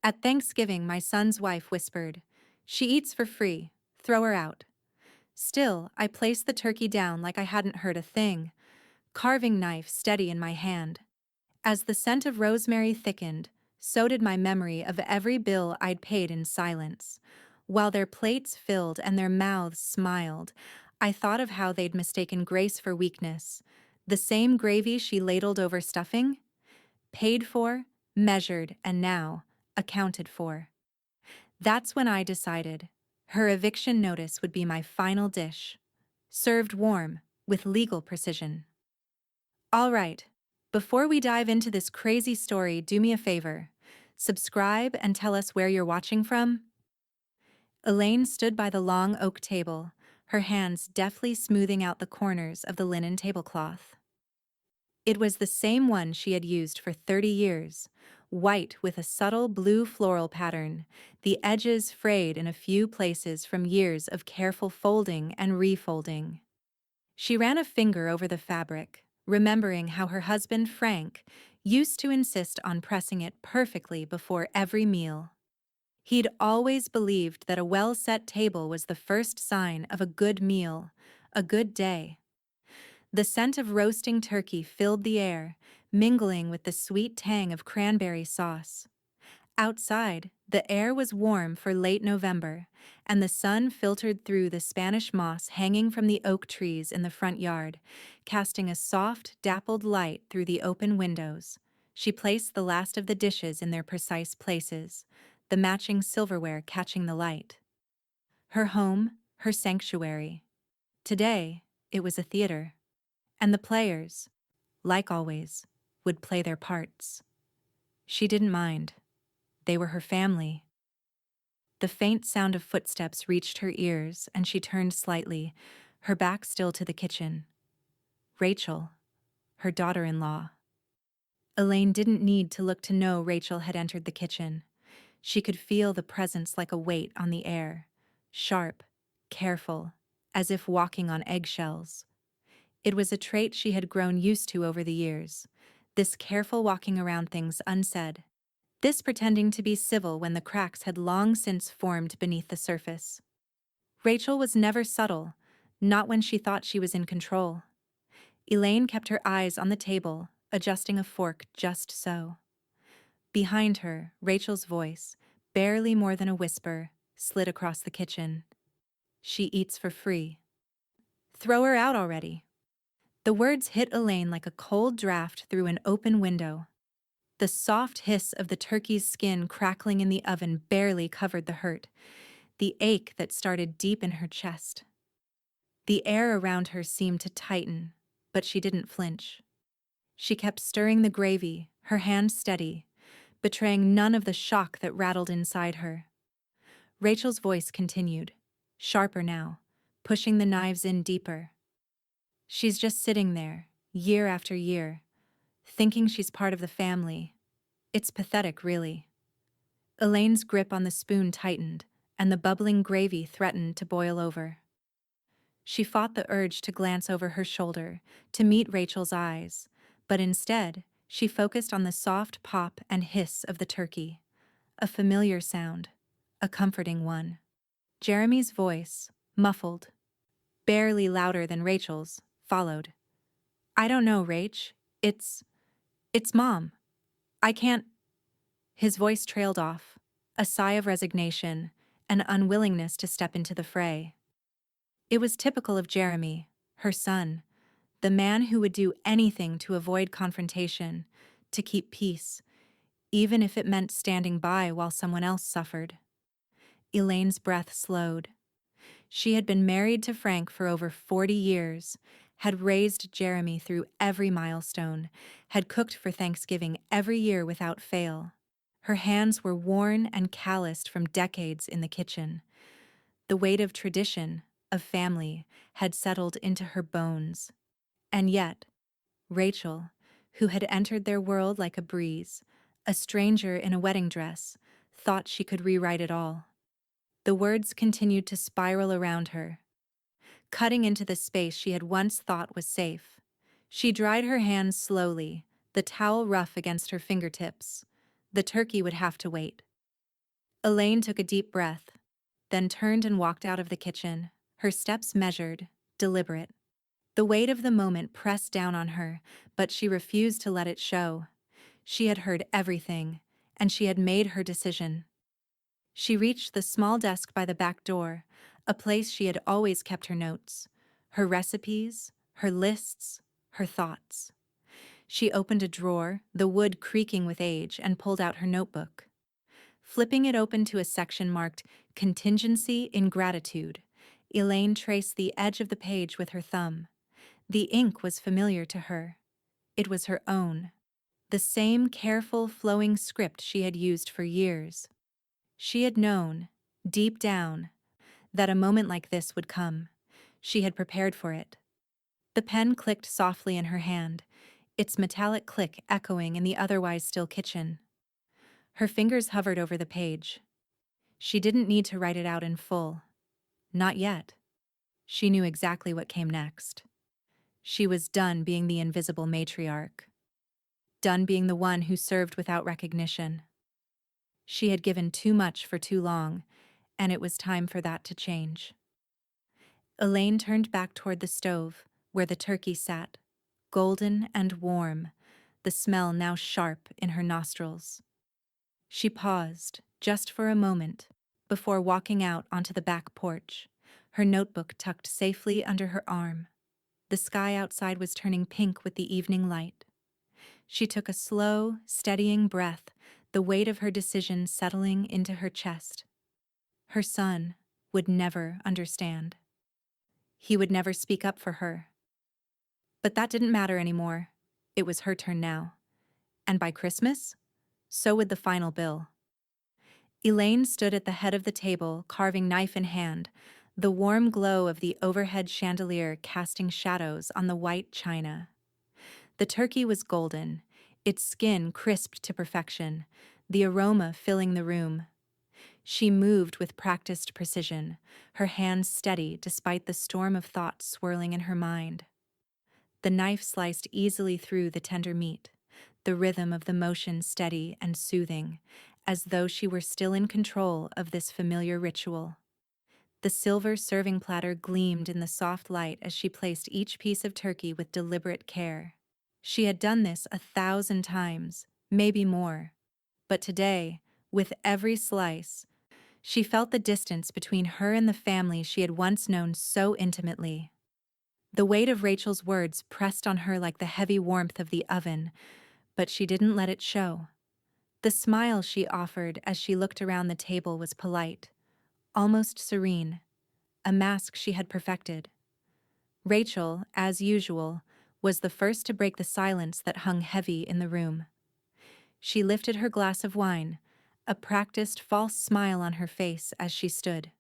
At Thanksgiving, my son's wife whispered, "She eats for free. Throw her out." Still, I placed the turkey down like I hadn't heard a thing, carving knife steady in my hand. As the scent of rosemary thickened, so did my memory of every bill I'd paid in silence. While their plates filled and their mouths smiled, I thought of how they'd mistaken grace for weakness. The same gravy she ladled over stuffing? Paid for, measured, and now accounted for. That's when I decided her eviction notice would be my final dish, served warm, with legal precision. All right, before we dive into this crazy story, do me a favor. Subscribe and tell us where you're watching from. Elaine stood by the long oak table, her hands deftly smoothing out the corners of the linen tablecloth. It was the same one she had used for 30 years, white with a subtle blue floral pattern, the edges frayed in a few places from years of careful folding and refolding. She ran a finger over the fabric, remembering how her husband, Frank, used to insist on pressing it perfectly before every meal. He'd always believed that a well-set table was the first sign of a good meal, a good day. The scent of roasting turkey filled the air, mingling with the sweet tang of cranberry sauce. Outside, the air was warm for late November, and the sun filtered through the Spanish moss hanging from the oak trees in the front yard, casting a soft, dappled light through the open windows. She placed the last of the dishes in their precise places, the matching silverware catching the light. Her home, her sanctuary. Today, it was a theater. And the players, like always, would play their parts. She didn't mind. They were her family. The faint sound of footsteps reached her ears, and she turned slightly, her back still to the kitchen. Rachel, her daughter-in-law. Elaine didn't need to look to know Rachel had entered the kitchen. She could feel the presence like a weight on the air, sharp, careful, as if walking on eggshells. It was a trait she had grown used to over the years, this careful walking around things unsaid, this pretending to be civil when the cracks had long since formed beneath the surface. Rachel was never subtle, not when she thought she was in control. Elaine kept her eyes on the table, adjusting a fork just so. Behind her, Rachel's voice, barely more than a whisper, slid across the kitchen. "She eats for free. Throw her out already." The words hit Elaine like a cold draft through an open window. The soft hiss of the turkey's skin crackling in the oven barely covered the hurt, the ache that started deep in her chest. The air around her seemed to tighten, but she didn't flinch. She kept stirring the gravy, her hand steady, betraying none of the shock that rattled inside her. Rachel's voice continued, sharper now, pushing the knives in deeper. "She's just sitting there, year after year, thinking she's part of the family. It's pathetic, really." Elaine's grip on the spoon tightened, and the bubbling gravy threatened to boil over. She fought the urge to glance over her shoulder, to meet Rachel's eyes, but instead, she focused on the soft pop and hiss of the turkey. A familiar sound, a comforting one. Jeremy's voice, muffled, barely louder than Rachel's, followed. "I don't know, Rach. It's Mom. I can't—" His voice trailed off, a sigh of resignation, an unwillingness to step into the fray. It was typical of Jeremy, her son, the man who would do anything to avoid confrontation, to keep peace, even if it meant standing by while someone else suffered. Elaine's breath slowed. She had been married to Frank for over 40 years, had raised Jeremy through every milestone, had cooked for Thanksgiving every year without fail. Her hands were worn and calloused from decades in the kitchen. The weight of tradition, of family, had settled into her bones. And yet, Rachel, who had entered their world like a breeze, a stranger in a wedding dress, thought she could rewrite it all. The words continued to spiral around her, cutting into the space she had once thought was safe. She dried her hands slowly, the towel rough against her fingertips. The turkey would have to wait. Elaine took a deep breath, then turned and walked out of the kitchen, her steps measured, deliberate. The weight of the moment pressed down on her, but she refused to let it show. She had heard everything, and she had made her decision. She reached the small desk by the back door, a place she had always kept her notes, her recipes, her lists, her thoughts. She opened a drawer, the wood creaking with age, and pulled out her notebook. Flipping it open to a section marked Contingency Ingratitude, Elaine traced the edge of the page with her thumb. The ink was familiar to her. It was her own. The same careful, flowing script she had used for years. She had known, deep down, that a moment like this would come. She had prepared for it. The pen clicked softly in her hand, its metallic click echoing in the otherwise still kitchen. Her fingers hovered over the page. She didn't need to write it out in full. Not yet. She knew exactly what came next. She was done being the invisible matriarch. Done being the one who served without recognition. She had given too much for too long, and it was time for that to change. Elaine turned back toward the stove, where the turkey sat, golden and warm, the smell now sharp in her nostrils. She paused, just for a moment, before walking out onto the back porch, her notebook tucked safely under her arm. The sky outside was turning pink with the evening light. She took a slow, steadying breath, the weight of her decision settling into her chest. Her son would never understand. He would never speak up for her. But that didn't matter anymore. It was her turn now. And by Christmas, so would the final bill. Elaine stood at the head of the table, carving knife in hand, the warm glow of the overhead chandelier casting shadows on the white china. The turkey was golden, its skin crisped to perfection, the aroma filling the room. She moved with practiced precision, her hands steady despite the storm of thoughts swirling in her mind. The knife sliced easily through the tender meat, the rhythm of the motion steady and soothing, as though she were still in control of this familiar ritual. The silver serving platter gleamed in the soft light as she placed each piece of turkey with deliberate care. She had done this 1,000 times, maybe more. But today, with every slice, she felt the distance between her and the family she had once known so intimately. The weight of Rachel's words pressed on her like the heavy warmth of the oven, but she didn't let it show. The smile she offered as she looked around the table was polite, almost serene, a mask she had perfected. Rachel, as usual, was the first to break the silence that hung heavy in the room. She lifted her glass of wine, a practiced false smile on her face as she stood.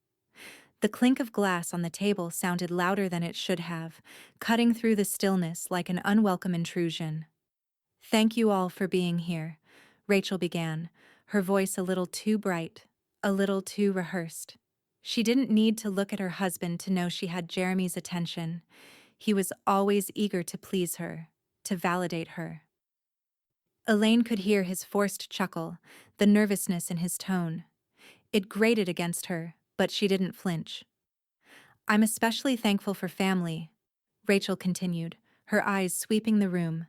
The clink of glass on the table sounded louder than it should have, cutting through the stillness like an unwelcome intrusion. "Thank you all for being here," Rachel began, her voice a little too bright, a little too rehearsed. She didn't need to look at her husband to know she had Jeremy's attention. He was always eager to please her, to validate her. Elaine could hear his forced chuckle, the nervousness in his tone. It grated against her, but she didn't flinch. "I'm especially thankful for family," Rachel continued, her eyes sweeping the room,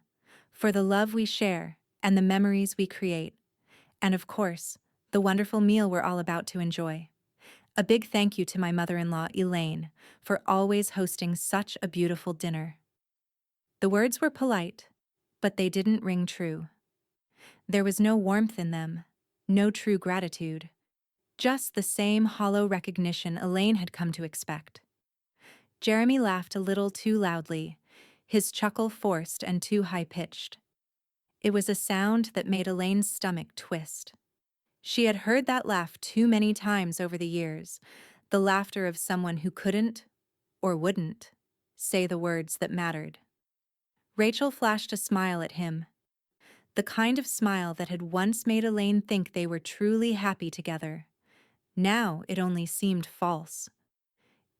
"for the love we share and the memories we create. And of course, the wonderful meal we're all about to enjoy. A big thank you to my mother-in-law, Elaine, for always hosting such a beautiful dinner." The words were polite, but they didn't ring true. There was no warmth in them, no true gratitude, just the same hollow recognition Elaine had come to expect. Jeremy laughed a little too loudly, his chuckle forced and too high-pitched. It was a sound that made Elaine's stomach twist. She had heard that laugh too many times over the years, the laughter of someone who couldn't, or wouldn't, say the words that mattered. Rachel flashed a smile at him, the kind of smile that had once made Elaine think they were truly happy together. Now it only seemed false.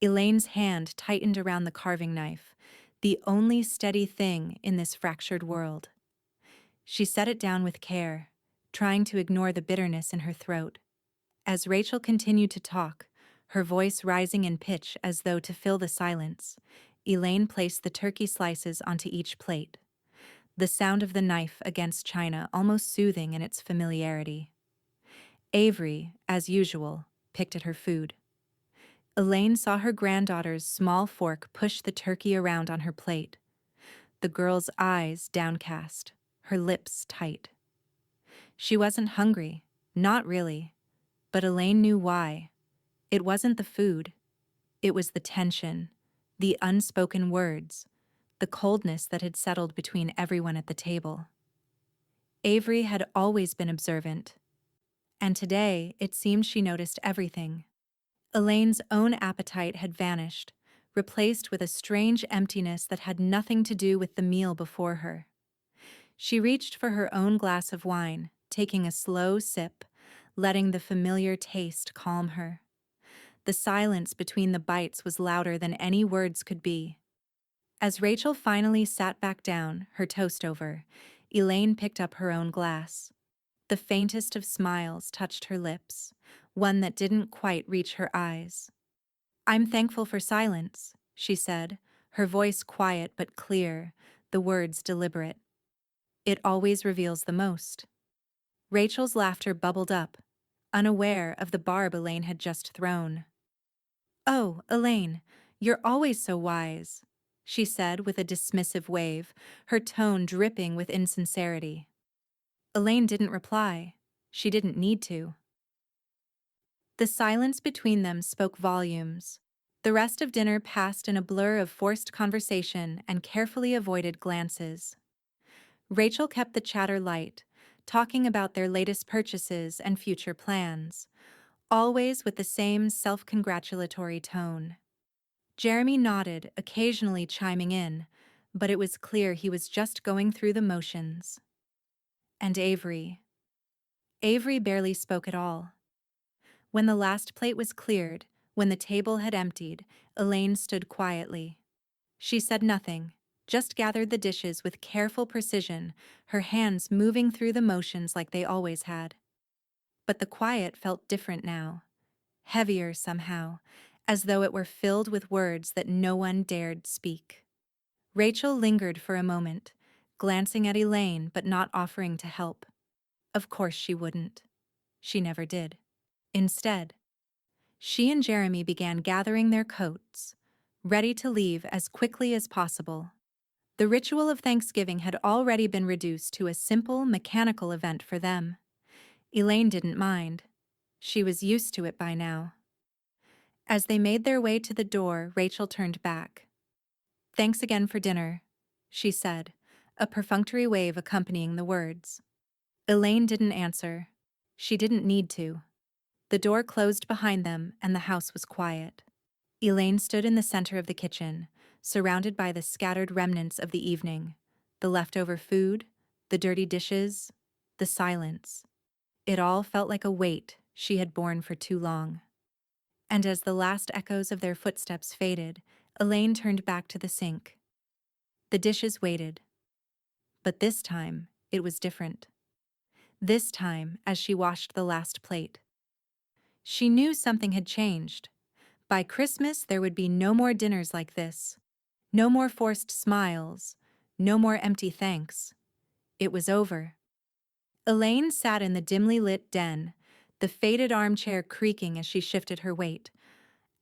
Elaine's hand tightened around the carving knife, the only steady thing in this fractured world. She set it down with care, trying to ignore the bitterness in her throat. As Rachel continued to talk, her voice rising in pitch as though to fill the silence, Elaine placed the turkey slices onto each plate, the sound of the knife against china almost soothing in its familiarity. Avery, as usual, picked at her food. Elaine saw her granddaughter's small fork push the turkey around on her plate, the girl's eyes downcast, her lips tight. She wasn't hungry, not really, but Elaine knew why. It wasn't the food, it was the tension, the unspoken words, the coldness that had settled between everyone at the table. Avery had always been observant, and today it seemed she noticed everything. Elaine's own appetite had vanished, replaced with a strange emptiness that had nothing to do with the meal before her. She reached for her own glass of wine, taking a slow sip, letting the familiar taste calm her. The silence between the bites was louder than any words could be. As Rachel finally sat back down, her toast over, Elaine picked up her own glass. The faintest of smiles touched her lips, one that didn't quite reach her eyes. "I'm thankful for silence," she said, her voice quiet but clear, the words deliberate. "It always reveals the most." Rachel's laughter bubbled up, unaware of the barb Elaine had just thrown. "Oh, Elaine, you're always so wise," she said with a dismissive wave, her tone dripping with insincerity. Elaine didn't reply. She didn't need to. The silence between them spoke volumes. The rest of dinner passed in a blur of forced conversation and carefully avoided glances. Rachel kept the chatter light, talking about their latest purchases and future plans, always with the same self-congratulatory tone. Jeremy nodded, occasionally chiming in, but it was clear he was just going through the motions. And Avery. Avery barely spoke at all. When the last plate was cleared, when the table had emptied, Elaine stood quietly. She said nothing, just gathered the dishes with careful precision, her hands moving through the motions like they always had. But the quiet felt different now, heavier somehow, as though it were filled with words that no one dared speak. Rachel lingered for a moment, glancing at Elaine but not offering to help. Of course she wouldn't. She never did. Instead, she and Jeremy began gathering their coats, ready to leave as quickly as possible. The ritual of Thanksgiving had already been reduced to a simple, mechanical event for them. Elaine didn't mind. She was used to it by now. As they made their way to the door, Rachel turned back. "Thanks again for dinner," she said, a perfunctory wave accompanying the words. Elaine didn't answer. She didn't need to. The door closed behind them, and the house was quiet. Elaine stood in the center of the kitchen, surrounded by the scattered remnants of the evening, the leftover food, the dirty dishes, the silence. It all felt like a weight she had borne for too long. And as the last echoes of their footsteps faded, Elaine turned back to the sink. The dishes waited. But this time, it was different. This time, as she washed the last plate, she knew something had changed. By Christmas, there would be no more dinners like this. No more forced smiles. No more empty thanks. It was over. Elaine sat in the dimly lit den, the faded armchair creaking as she shifted her weight.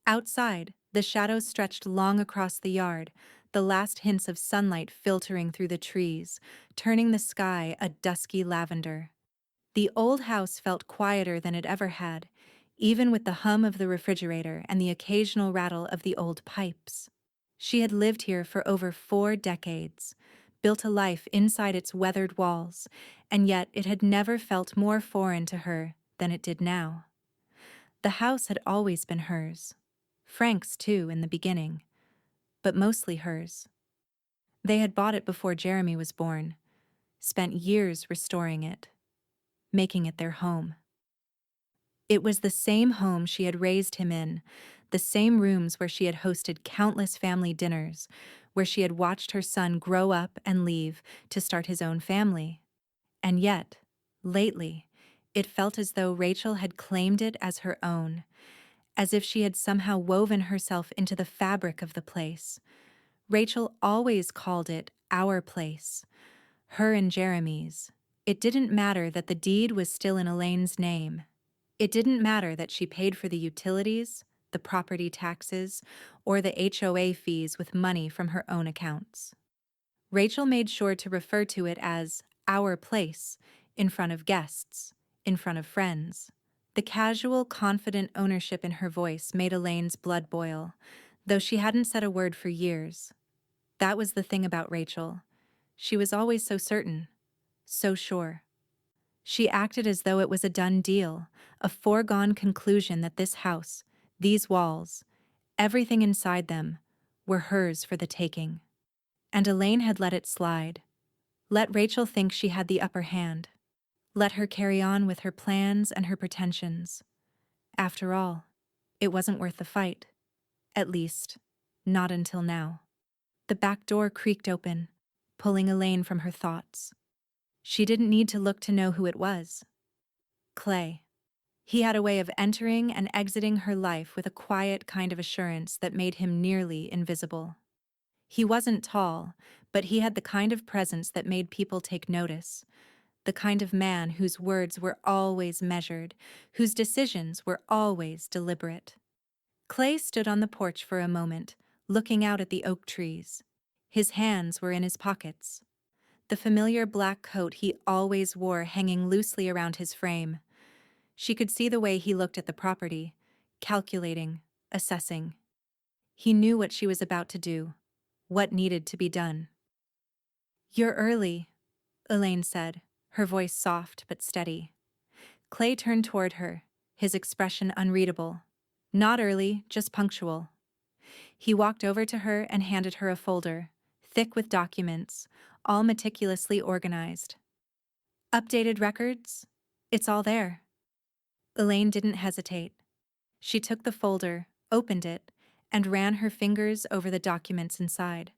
Outside, the shadows stretched long across the yard, the last hints of sunlight filtering through the trees, turning the sky a dusky lavender. The old house felt quieter than it ever had, even with the hum of the refrigerator and the occasional rattle of the old pipes. She had lived here for over 4 decades, built a life inside its weathered walls, and yet it had never felt more foreign to her than it did now. The house had always been hers. Frank's, too, in the beginning, but mostly hers. They had bought it before Jeremy was born, spent years restoring it, making it their home. It was the same home she had raised him in, the same rooms where she had hosted countless family dinners, where she had watched her son grow up and leave to start his own family. And yet, lately, It felt as though Rachel had claimed it as her own, as if she had somehow woven herself into the fabric of the place. Rachel always called it our place, her and Jeremy's. It didn't matter that the deed was still in Elaine's name. It didn't matter that she paid for the utilities, the property taxes, or the HOA fees with money from her own accounts. Rachel made sure to refer to it as our place, in front of guests, in front of friends. The casual, confident ownership in her voice made Elaine's blood boil, though she hadn't said a word for years. That was the thing about Rachel. She was always so certain, so sure. She acted as though it was a done deal, a foregone conclusion that this house, these walls, everything inside them, were hers for the taking. And Elaine had let it slide. Let Rachel think she had the upper hand. Let her carry on with her plans and her pretensions. After all, it wasn't worth the fight. At least, not until now. The back door creaked open, pulling Elaine from her thoughts. She didn't need to look to know who it was. Clay. He had a way of entering and exiting her life with a quiet kind of assurance that made him nearly invisible. He wasn't tall, but he had the kind of presence that made people take notice, the kind of man whose words were always measured, whose decisions were always deliberate. Clay stood on the porch for a moment, looking out at the oak trees. His hands were in his pockets, the familiar black coat he always wore hanging loosely around his frame. She could see the way he looked at the property, calculating, assessing. He knew what she was about to do, what needed to be done. "You're early," Elaine said, her voice soft but steady. Clay turned toward her, his expression unreadable. Not early, just punctual. He walked over to her and handed her a folder, thick with documents, all meticulously organized. "Updated records? It's all there." Elaine didn't hesitate. She took the folder, opened it, and ran her fingers over the documents inside.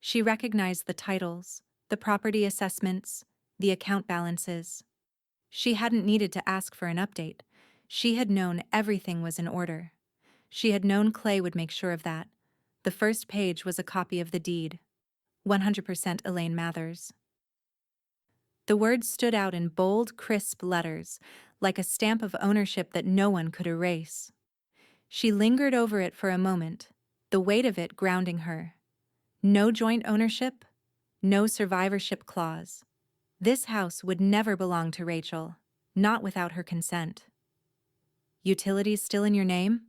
She recognized the titles, the property assessments, the account balances. She hadn't needed to ask for an update. She had known everything was in order. She had known Clay would make sure of that. The first page was a copy of the deed. 100% Elaine Mathers. The words stood out in bold, crisp letters, like a stamp of ownership that no one could erase. She lingered over it for a moment, the weight of it grounding her. No joint ownership, no survivorship clause. This house would never belong to Rachel, not without her consent. "Utilities still in your name?"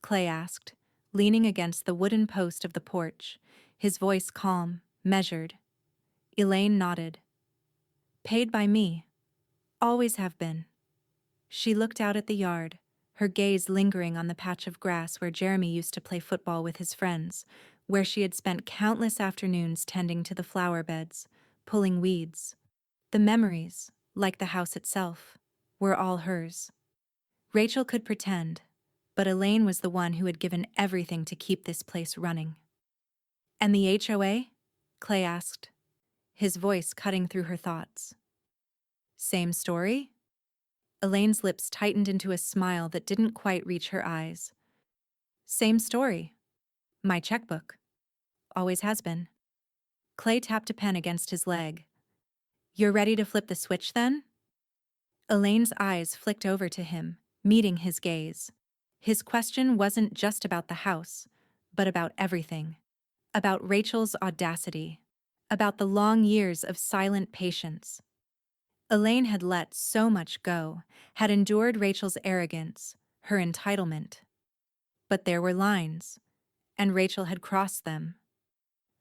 Clay asked, leaning against the wooden post of the porch, his voice calm, measured. Elaine nodded. "Paid by me. Always have been." She looked out at the yard, her gaze lingering on the patch of grass where Jeremy used to play football with his friends, where she had spent countless afternoons tending to the flower beds, pulling weeds. The memories, like the house itself, were all hers. Rachel could pretend, but Elaine was the one who had given everything to keep this place running. "And the HOA?" Clay asked, his voice cutting through her thoughts. "Same story?" Elaine's lips tightened into a smile that didn't quite reach her eyes. "Same story. My checkbook. Always has been." Clay tapped a pen against his leg. "You're ready to flip the switch then?" Elaine's eyes flicked over to him, meeting his gaze. His question wasn't just about the house, but about everything. About Rachel's audacity. About the long years of silent patience. Elaine had let so much go, had endured Rachel's arrogance, her entitlement. But there were lines, and Rachel had crossed them.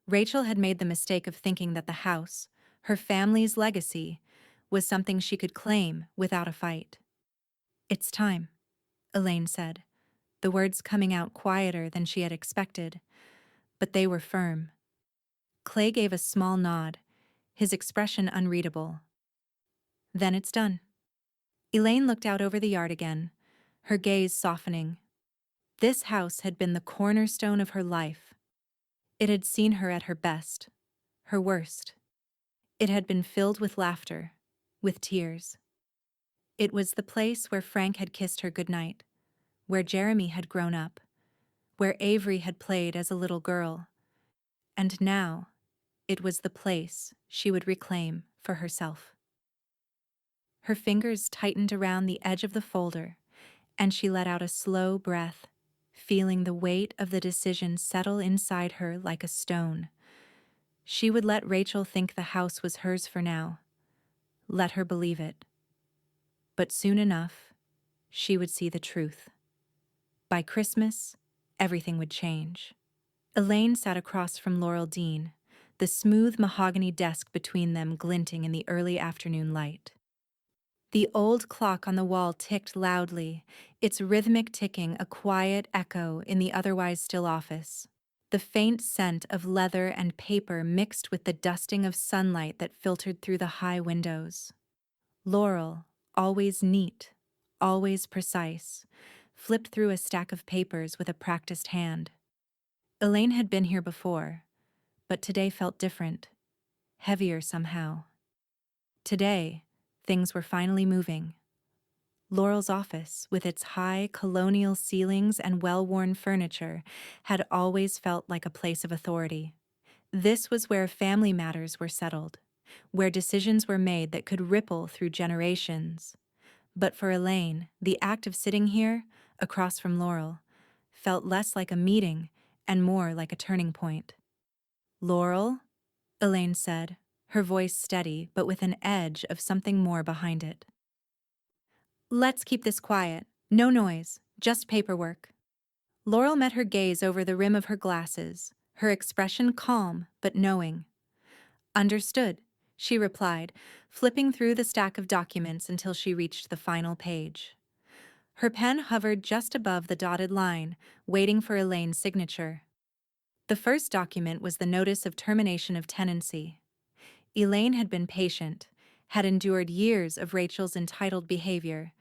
Rachel had made the mistake of thinking that the house, her family's legacy, was something she could claim without a fight. "It's time," Elaine said, the words coming out quieter than she had expected, but they were firm. Clay gave a small nod, his expression unreadable. "Then it's done." Elaine looked out over the yard again, her gaze softening. This house had been the cornerstone of her life. It had seen her at her best, her worst. It had been filled with laughter, with tears. It was the place where Frank had kissed her goodnight, where Jeremy had grown up, where Avery had played as a little girl. And now, it was the place she would reclaim for herself. Her fingers tightened around the edge of the folder, and she let out a slow breath, feeling the weight of the decision settle inside her like a stone. She would let Rachel think the house was hers for now. Let her believe it. But soon enough, she would see the truth. By Christmas, everything would change. Elaine sat across from Laurel Dean, the smooth mahogany desk between them glinting in the early afternoon light. The old clock on the wall ticked loudly, its rhythmic ticking a quiet echo in the otherwise still office. The faint scent of leather and paper mixed with the dusting of sunlight that filtered through the high windows. Laurel, always neat, always precise, flipped through a stack of papers with a practiced hand. Elaine had been here before, but today felt different, heavier somehow. Today, things were finally moving. Laurel's office, with its high colonial ceilings and well-worn furniture, had always felt like a place of authority. This was where family matters were settled, where decisions were made that could ripple through generations. But for Elaine, the act of sitting here, across from Laurel, felt less like a meeting and more like a turning point. "Laurel?" Elaine said, her voice steady but with an edge of something more behind it. "Let's keep this quiet. No noise, just paperwork." Laurel met her gaze over the rim of her glasses, her expression calm but knowing. "Understood," she replied, flipping through the stack of documents until she reached the final page. Her pen hovered just above the dotted line, waiting for Elaine's signature. The first document was the notice of termination of tenancy. Elaine had been patient, had endured years of Rachel's entitled behavior,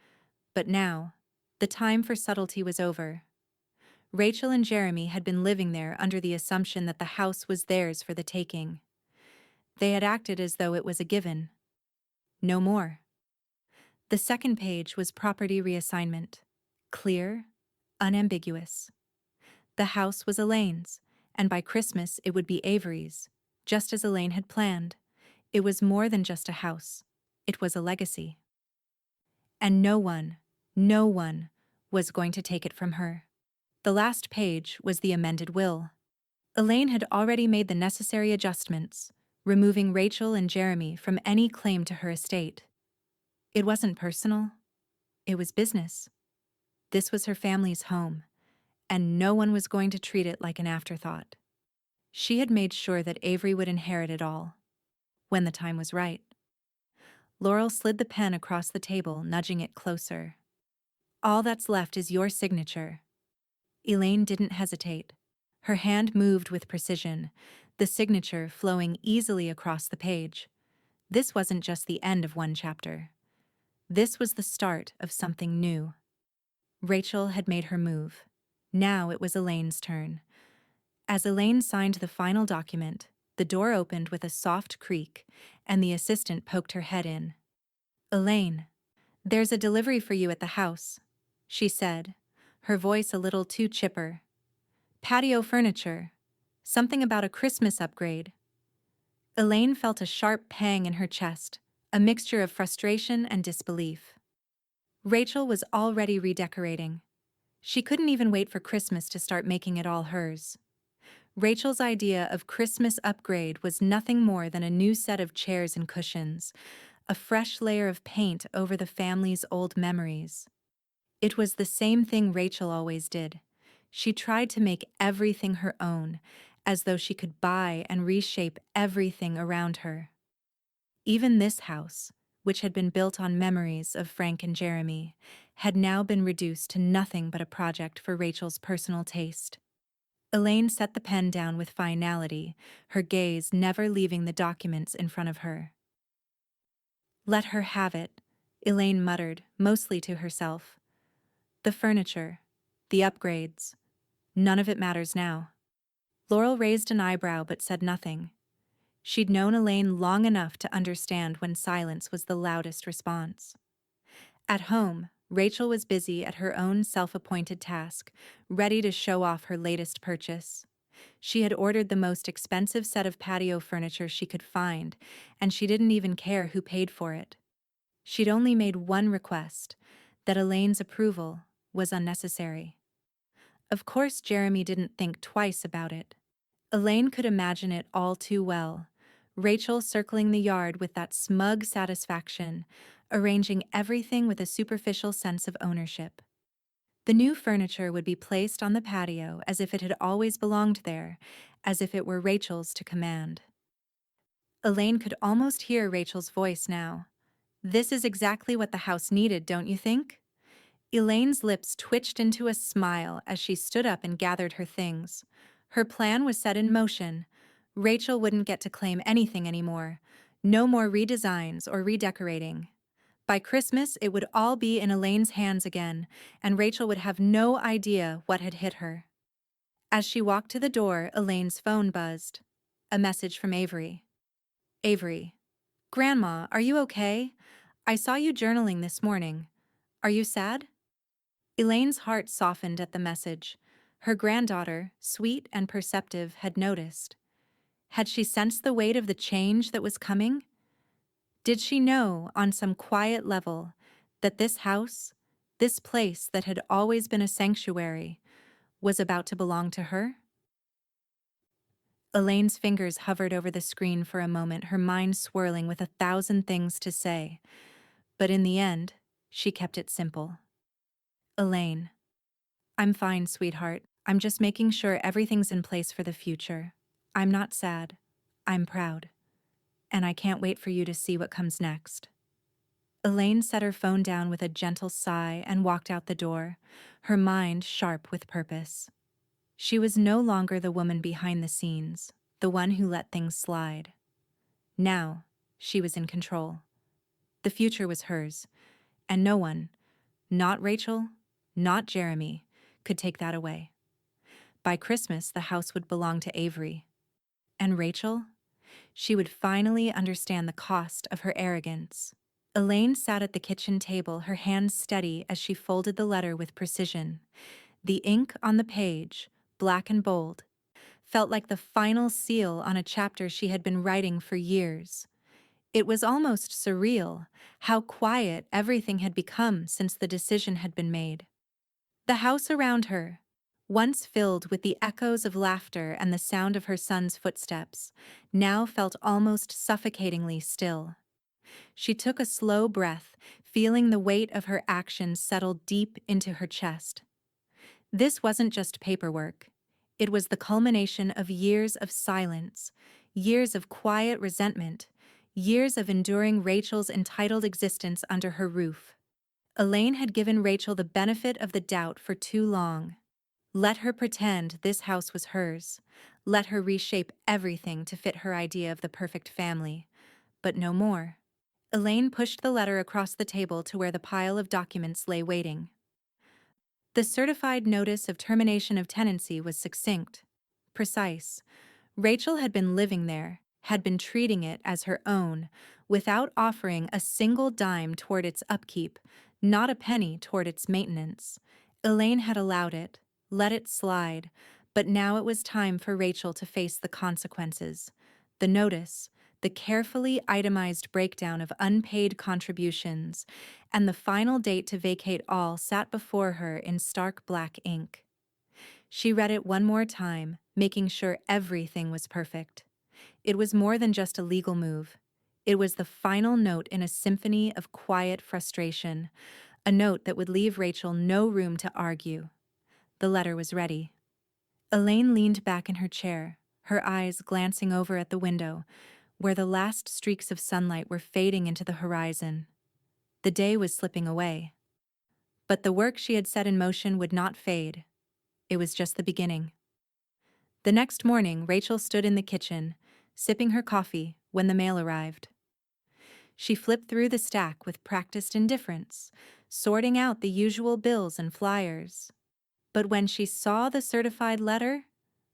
but now, the time for subtlety was over. Rachel and Jeremy had been living there under the assumption that the house was theirs for the taking. They had acted as though it was a given. No more. The second page was property reassignment. Clear, unambiguous. The house was Elaine's, and by Christmas it would be Avery's, just as Elaine had planned. It was more than just a house. It was a legacy. And no one was going to take it from her. The last page was the amended will. Elaine had already made the necessary adjustments, removing Rachel and Jeremy from any claim to her estate. It wasn't personal. It was business. This was her family's home, and no one was going to treat it like an afterthought. She had made sure that Avery would inherit it all, when the time was right. Laurel slid the pen across the table, nudging it closer. "All that's left is your signature." Elaine didn't hesitate. Her hand moved with precision, the signature flowing easily across the page. This wasn't just the end of one chapter. This was the start of something new. Rachel had made her move. Now it was Elaine's turn. As Elaine signed the final document, the door opened with a soft creak, and the assistant poked her head in. "Elaine, there's a delivery for you at the house," she said, her voice a little too chipper. "Patio furniture. Something about a Christmas upgrade." Elaine felt a sharp pang in her chest, a mixture of frustration and disbelief. Rachel was already redecorating. She couldn't even wait for Christmas to start making it all hers. Rachel's idea of Christmas upgrade was nothing more than a new set of chairs and cushions, a fresh layer of paint over the family's old memories. It was the same thing Rachel always did. She tried to make everything her own, as though she could buy and reshape everything around her. Even this house, which had been built on memories of Frank and Jeremy, had now been reduced to nothing but a project for Rachel's personal taste. Elaine set the pen down with finality, her gaze never leaving the documents in front of her. "Let her have it," Elaine muttered, mostly to herself. "The furniture, the upgrades, none of it matters now." Laurel raised an eyebrow but said nothing. She'd known Elaine long enough to understand when silence was the loudest response. At home, Rachel was busy at her own self-appointed task, ready to show off her latest purchase. She had ordered the most expensive set of patio furniture she could find, and she didn't even care who paid for it. She'd only made one request, that Elaine's approval was unnecessary. Of course, Jeremy didn't think twice about it. Elaine could imagine it all too well. Rachel circling the yard with that smug satisfaction, arranging everything with a superficial sense of ownership. The new furniture would be placed on the patio as if it had always belonged there, as if it were Rachel's to command. Elaine could almost hear Rachel's voice now. "This is exactly what the house needed, don't you think?" Elaine's lips twitched into a smile as she stood up and gathered her things. Her plan was set in motion. Rachel wouldn't get to claim anything anymore. No more redesigns or redecorating. By Christmas, it would all be in Elaine's hands again, and Rachel would have no idea what had hit her. As she walked to the door, Elaine's phone buzzed. A message from Avery. "Avery. Grandma, are you okay? I saw you journaling this morning. Are you sad?" Elaine's heart softened at the message. Her granddaughter, sweet and perceptive, had noticed. Had she sensed the weight of the change that was coming? Did she know, on some quiet level, that this house, this place that had always been a sanctuary, was about to belong to her? Elaine's fingers hovered over the screen for a moment, her mind swirling with 1,000 things to say. But in the end, she kept it simple. "Elaine, I'm fine, sweetheart. I'm just making sure everything's in place for the future. I'm not sad. I'm proud. And I can't wait for you to see what comes next." Elaine set her phone down with a gentle sigh and walked out the door, her mind sharp with purpose. She was no longer the woman behind the scenes, the one who let things slide. Now, she was in control. The future was hers, and no one, not Rachel, not Jeremy, could take that away. By Christmas, the house would belong to Avery. And Rachel? She would finally understand the cost of her arrogance. Elaine sat at the kitchen table, her hands steady as she folded the letter with precision. The ink on the page, black and bold, felt like the final seal on a chapter she had been writing for years. It was almost surreal how quiet everything had become since the decision had been made. The house around her, once filled with the echoes of laughter and the sound of her son's footsteps, now felt almost suffocatingly still. She took a slow breath, feeling the weight of her actions settle deep into her chest. This wasn't just paperwork. It was the culmination of years of silence, years of quiet resentment, years of enduring Rachel's entitled existence under her roof. Elaine had given Rachel the benefit of the doubt for too long. Let her pretend this house was hers. Let her reshape everything to fit her idea of the perfect family. But no more. Elaine pushed the letter across the table to where the pile of documents lay waiting. The certified notice of termination of tenancy was succinct, precise. Rachel had been living there, had been treating it as her own, without offering a single dime toward its upkeep, not a penny toward its maintenance. Elaine had allowed it, let it slide, but now it was time for Rachel to face the consequences. The notice, the carefully itemized breakdown of unpaid contributions, and the final date to vacate all sat before her in stark black ink. She read it one more time, making sure everything was perfect. It was more than just a legal move. It was the final note in a symphony of quiet frustration, a note that would leave Rachel no room to argue. The letter was ready. Elaine leaned back in her chair, her eyes glancing over at the window, where the last streaks of sunlight were fading into the horizon. The day was slipping away. But the work she had set in motion would not fade. It was just the beginning. The next morning, Rachel stood in the kitchen, sipping her coffee, when the mail arrived. She flipped through the stack with practiced indifference, sorting out the usual bills and flyers. But when she saw the certified letter,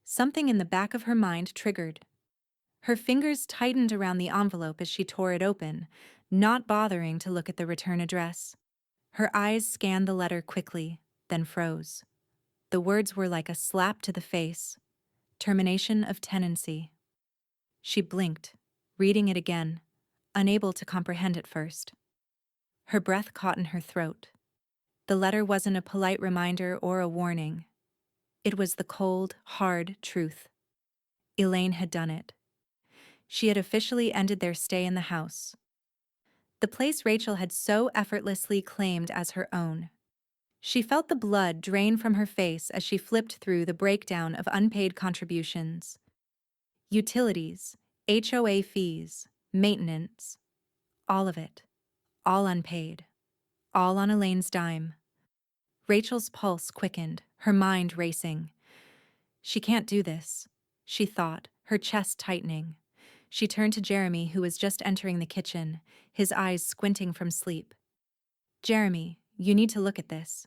something in the back of her mind triggered. Her fingers tightened around the envelope as she tore it open, not bothering to look at the return address. Her eyes scanned the letter quickly, then froze. The words were like a slap to the face. Termination of tenancy. She blinked, reading it again, unable to comprehend it first. Her breath caught in her throat. The letter wasn't a polite reminder or a warning. It was the cold, hard truth. Elaine had done it. She had officially ended their stay in the house. The place Rachel had so effortlessly claimed as her own. She felt the blood drain from her face as she flipped through the breakdown of unpaid contributions. Utilities, HOA fees, maintenance. All of it. All unpaid. All on Elaine's dime. Rachel's pulse quickened, her mind racing. She can't do this, she thought, her chest tightening. She turned to Jeremy, who was just entering the kitchen, his eyes squinting from sleep. "Jeremy, you need to look at this."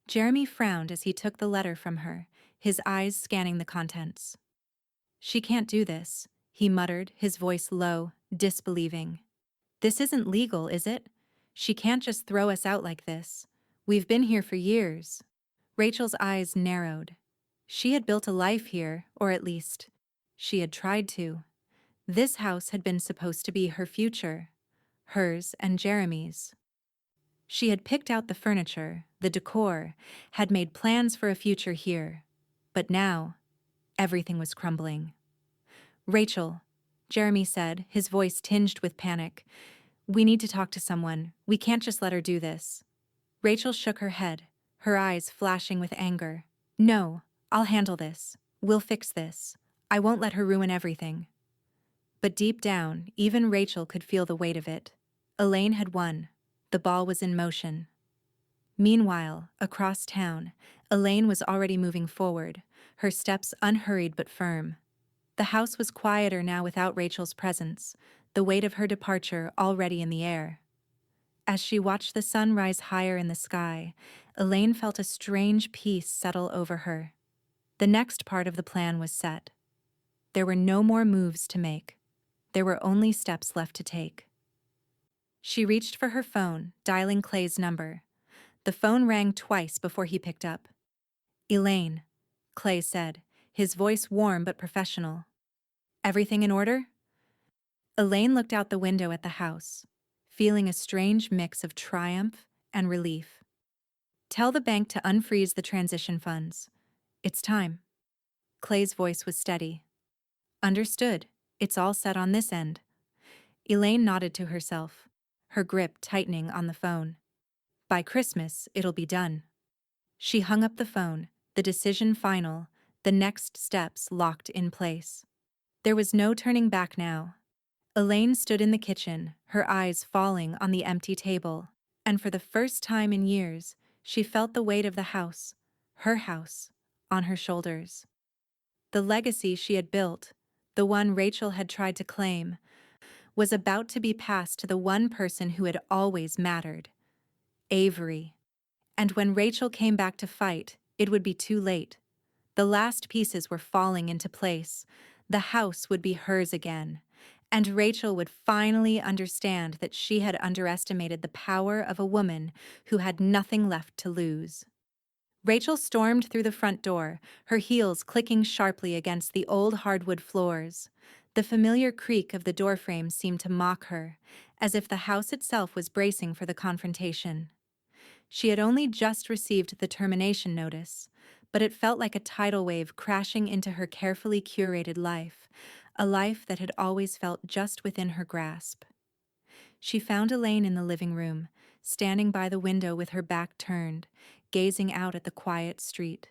Jeremy frowned as he took the letter from her, his eyes scanning the contents. "She can't do this," he muttered, his voice low, disbelieving. "This isn't legal, is it? She can't just throw us out like this. We've been here for years." Rachel's eyes narrowed. She had built a life here, or at least, she had tried to. This house had been supposed to be her future, hers and Jeremy's. She had picked out the furniture, the decor, had made plans for a future here. But now, everything was crumbling. "Rachel," Jeremy said, his voice tinged with panic, "we need to talk to someone. We can't just let her do this." Rachel shook her head, her eyes flashing with anger. "No, I'll handle this. We'll fix this. I won't let her ruin everything." But deep down, even Rachel could feel the weight of it. Elaine had won. The ball was in motion. Meanwhile, across town, Elaine was already moving forward, her steps unhurried but firm. The house was quieter now without Rachel's presence, the weight of her departure already in the air. As she watched the sun rise higher in the sky, Elaine felt a strange peace settle over her. The next part of the plan was set. There were no more moves to make. There were only steps left to take. She reached for her phone, dialing Clay's number. The phone rang twice before he picked up. "Elaine," Clay said, his voice warm but professional. "Everything in order?" Elaine looked out the window at the house, feeling a strange mix of triumph and relief. "Tell the bank to unfreeze the transition funds. It's time." Clay's voice was steady. "Understood. It's all set on this end." Elaine nodded to herself, her grip tightening on the phone. "By Christmas, it'll be done." She hung up the phone, the decision final, the next steps locked in place. There was no turning back now. Elaine stood in the kitchen, her eyes falling on the empty table, and for the first time in years, she felt the weight of the house, her house, on her shoulders. The legacy she had built, the one Rachel had tried to claim, was about to be passed to the one person who had always mattered, Avery. And when Rachel came back to fight, it would be too late. The last pieces were falling into place. The house would be hers again, and Rachel would finally understand that she had underestimated the power of a woman who had nothing left to lose. Rachel stormed through the front door, her heels clicking sharply against the old hardwood floors. The familiar creak of the doorframe seemed to mock her, as if the house itself was bracing for the confrontation. She had only just received the termination notice, but it felt like a tidal wave crashing into her carefully curated life, a life that had always felt just within her grasp. She found Elaine in the living room, standing by the window with her back turned, gazing out at the quiet street.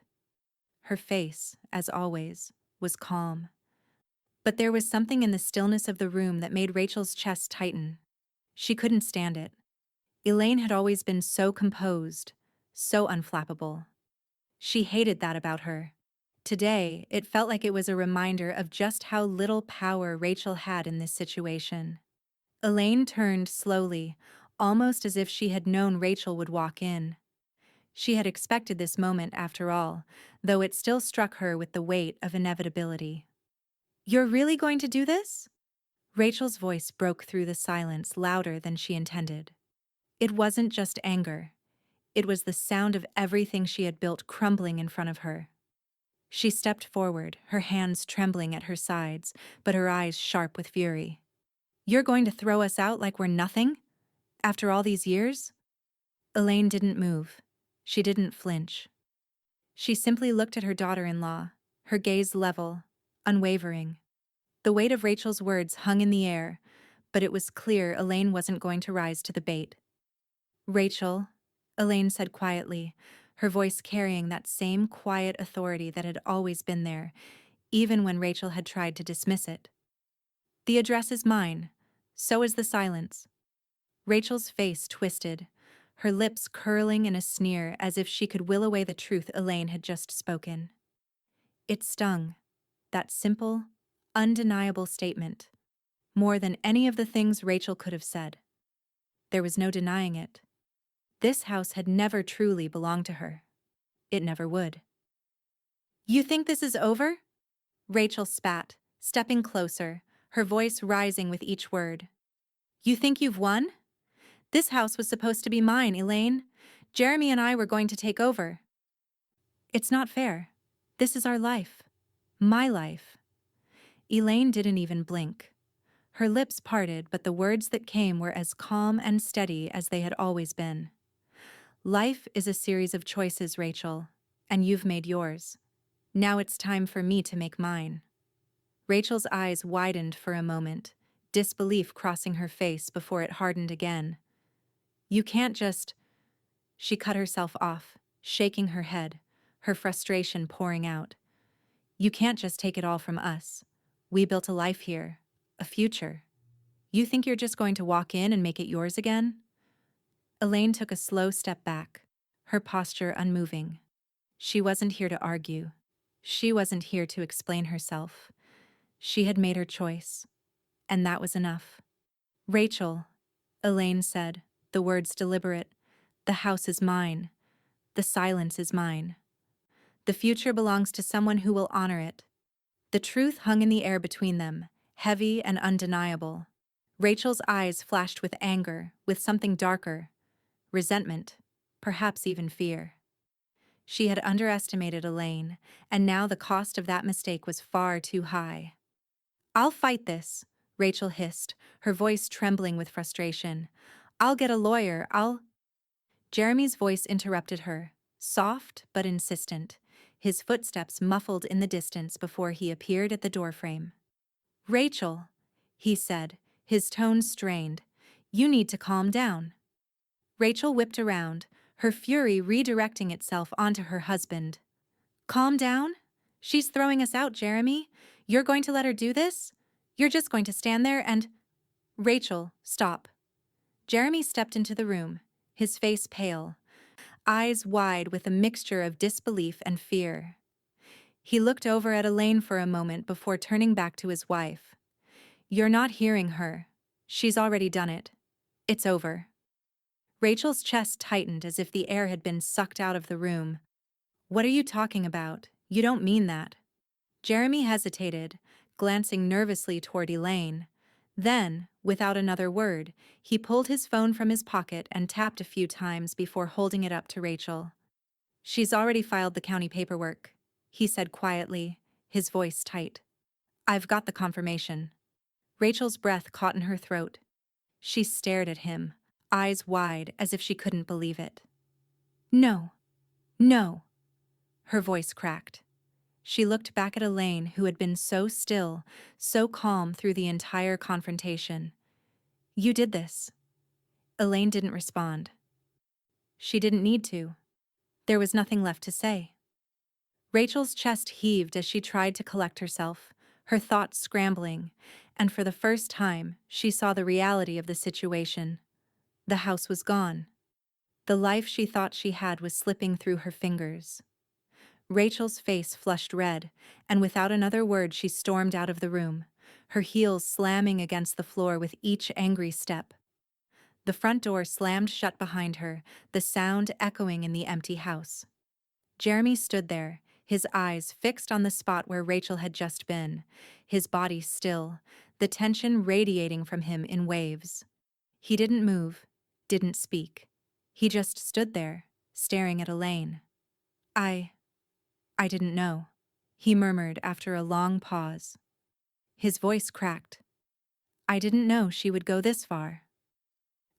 Her face, as always, was calm. But there was something in the stillness of the room that made Rachel's chest tighten. She couldn't stand it. Elaine had always been so composed, so unflappable. She hated that about her. Today, it felt like it was a reminder of just how little power Rachel had in this situation. Elaine turned slowly, almost as if she had known Rachel would walk in. She had expected this moment after all, though it still struck her with the weight of inevitability. "You're really going to do this?" Rachel's voice broke through the silence louder than she intended. It wasn't just anger, It was the sound of everything she had built crumbling in front of her. She stepped forward, her hands trembling at her sides, but her eyes sharp with fury. "You're going to throw us out like we're nothing? After all these years?" Elaine didn't move. She didn't flinch. She simply looked at her daughter-in-law, her gaze level, unwavering. The weight of Rachel's words hung in the air, but it was clear Elaine wasn't going to rise to the bait. "Rachel," Elaine said quietly, her voice carrying that same quiet authority that had always been there, even when Rachel had tried to dismiss it. "The address is mine. So is the silence." Rachel's face twisted, her lips curling in a sneer as if she could will away the truth Elaine had just spoken. It stung, that simple, undeniable statement, more than any of the things Rachel could have said. There was no denying it. This house had never truly belonged to her. It never would. "You think this is over?" Rachel spat, stepping closer, her voice rising with each word. "You think you've won? This house was supposed to be mine, Elaine. Jeremy and I were going to take over." "It's not fair. This is our life. My life." Elaine didn't even blink. Her lips parted, but the words that came were as calm and steady as they had always been. "Life is a series of choices, Rachel, and you've made yours. Now it's time for me to make mine." Rachel's eyes widened for a moment, disbelief crossing her face before it hardened again. "You can't just—" She cut herself off, shaking her head, her frustration pouring out. "You can't just take it all from us. We built a life here, a future. You think you're just going to walk in and make it yours again?" Elaine took a slow step back, her posture unmoving. She wasn't here to argue. She wasn't here to explain herself. She had made her choice, and that was enough. "Rachel," Elaine said, the words deliberate, "the house is mine. The silence is mine. The future belongs to someone who will honor it." The truth hung in the air between them, heavy and undeniable. Rachel's eyes flashed with anger, with something darker, resentment, perhaps even fear. She had underestimated Elaine, and now the cost of that mistake was far too high. "I'll fight this," Rachel hissed, her voice trembling with frustration. "I'll get a lawyer, I'll—" Jeremy's voice interrupted her, soft but insistent, his footsteps muffled in the distance before he appeared at the doorframe. "Rachel," he said, his tone strained, "you need to calm down." Rachel whipped around, her fury redirecting itself onto her husband. "Calm down? She's throwing us out, Jeremy. You're going to let her do this? You're just going to stand there and—" "Rachel, stop." Jeremy stepped into the room, his face pale, eyes wide with a mixture of disbelief and fear. He looked over at Elaine for a moment before turning back to his wife. "You're not hearing her. She's already done it. It's over." Rachel's chest tightened as if the air had been sucked out of the room. "What are you talking about? You don't mean that." Jeremy hesitated, glancing nervously toward Elaine. Then, without another word, he pulled his phone from his pocket and tapped a few times before holding it up to Rachel. "She's already filed the county paperwork," he said quietly, his voice tight. "I've got the confirmation." Rachel's breath caught in her throat. She stared at him, eyes wide as if she couldn't believe it. "No, no." Her voice cracked. She looked back at Elaine, who had been so still, so calm through the entire confrontation. "You did this." Elaine didn't respond. She didn't need to. There was nothing left to say. Rachel's chest heaved as she tried to collect herself, her thoughts scrambling, and for the first time, she saw the reality of the situation. The house was gone. The life she thought she had was slipping through her fingers. Rachel's face flushed red, and without another word she stormed out of the room, her heels slamming against the floor with each angry step. The front door slammed shut behind her, the sound echoing in the empty house. Jeremy stood there, his eyes fixed on the spot where Rachel had just been, his body still, the tension radiating from him in waves. He didn't move, didn't speak. He just stood there, staring at Elaine. I I didn't know, he murmured after a long pause. His voice cracked. I didn't know she would go this far.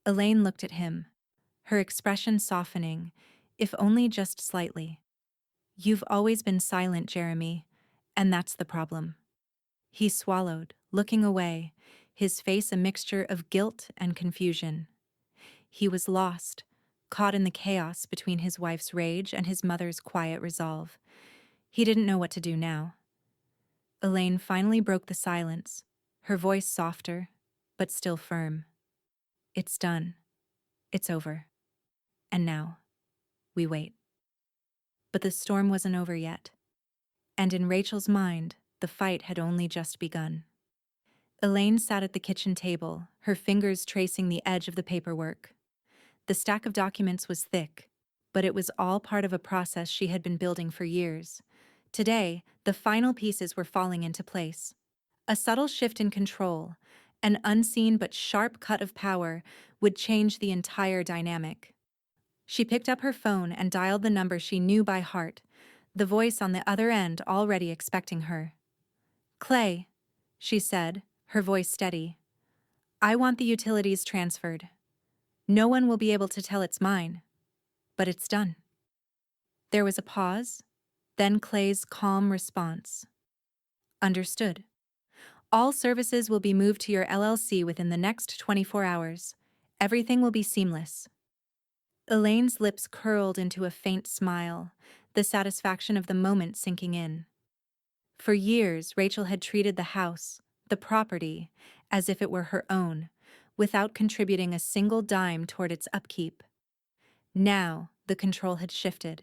Elaine looked at him, her expression softening, if only just slightly. You've always been silent, Jeremy, and that's the problem. He swallowed, looking away, his face a mixture of guilt and confusion. He was lost, caught in the chaos between his wife's rage and his mother's quiet resolve. He didn't know what to do now. Elaine finally broke the silence, her voice softer, but still firm. It's done. It's over. And now, we wait. But the storm wasn't over yet. And in Rachel's mind, the fight had only just begun. Elaine sat at the kitchen table, her fingers tracing the edge of the paperwork. The stack of documents was thick, but it was all part of a process she had been building for years. Today, the final pieces were falling into place. A subtle shift in control, an unseen but sharp cut of power, would change the entire dynamic. She picked up her phone and dialed the number she knew by heart, the voice on the other end already expecting her. Clay, she said, her voice steady. I want the utilities transferred. No one will be able to tell it's mine, but it's done. There was a pause, then Clay's calm response. Understood. All services will be moved to your LLC within the next 24 hours. Everything will be seamless. Elaine's lips curled into a faint smile, the satisfaction of the moment sinking in. For years, Rachel had treated the house, the property, as if it were her own, without contributing a single dime toward its upkeep. Now, the control had shifted.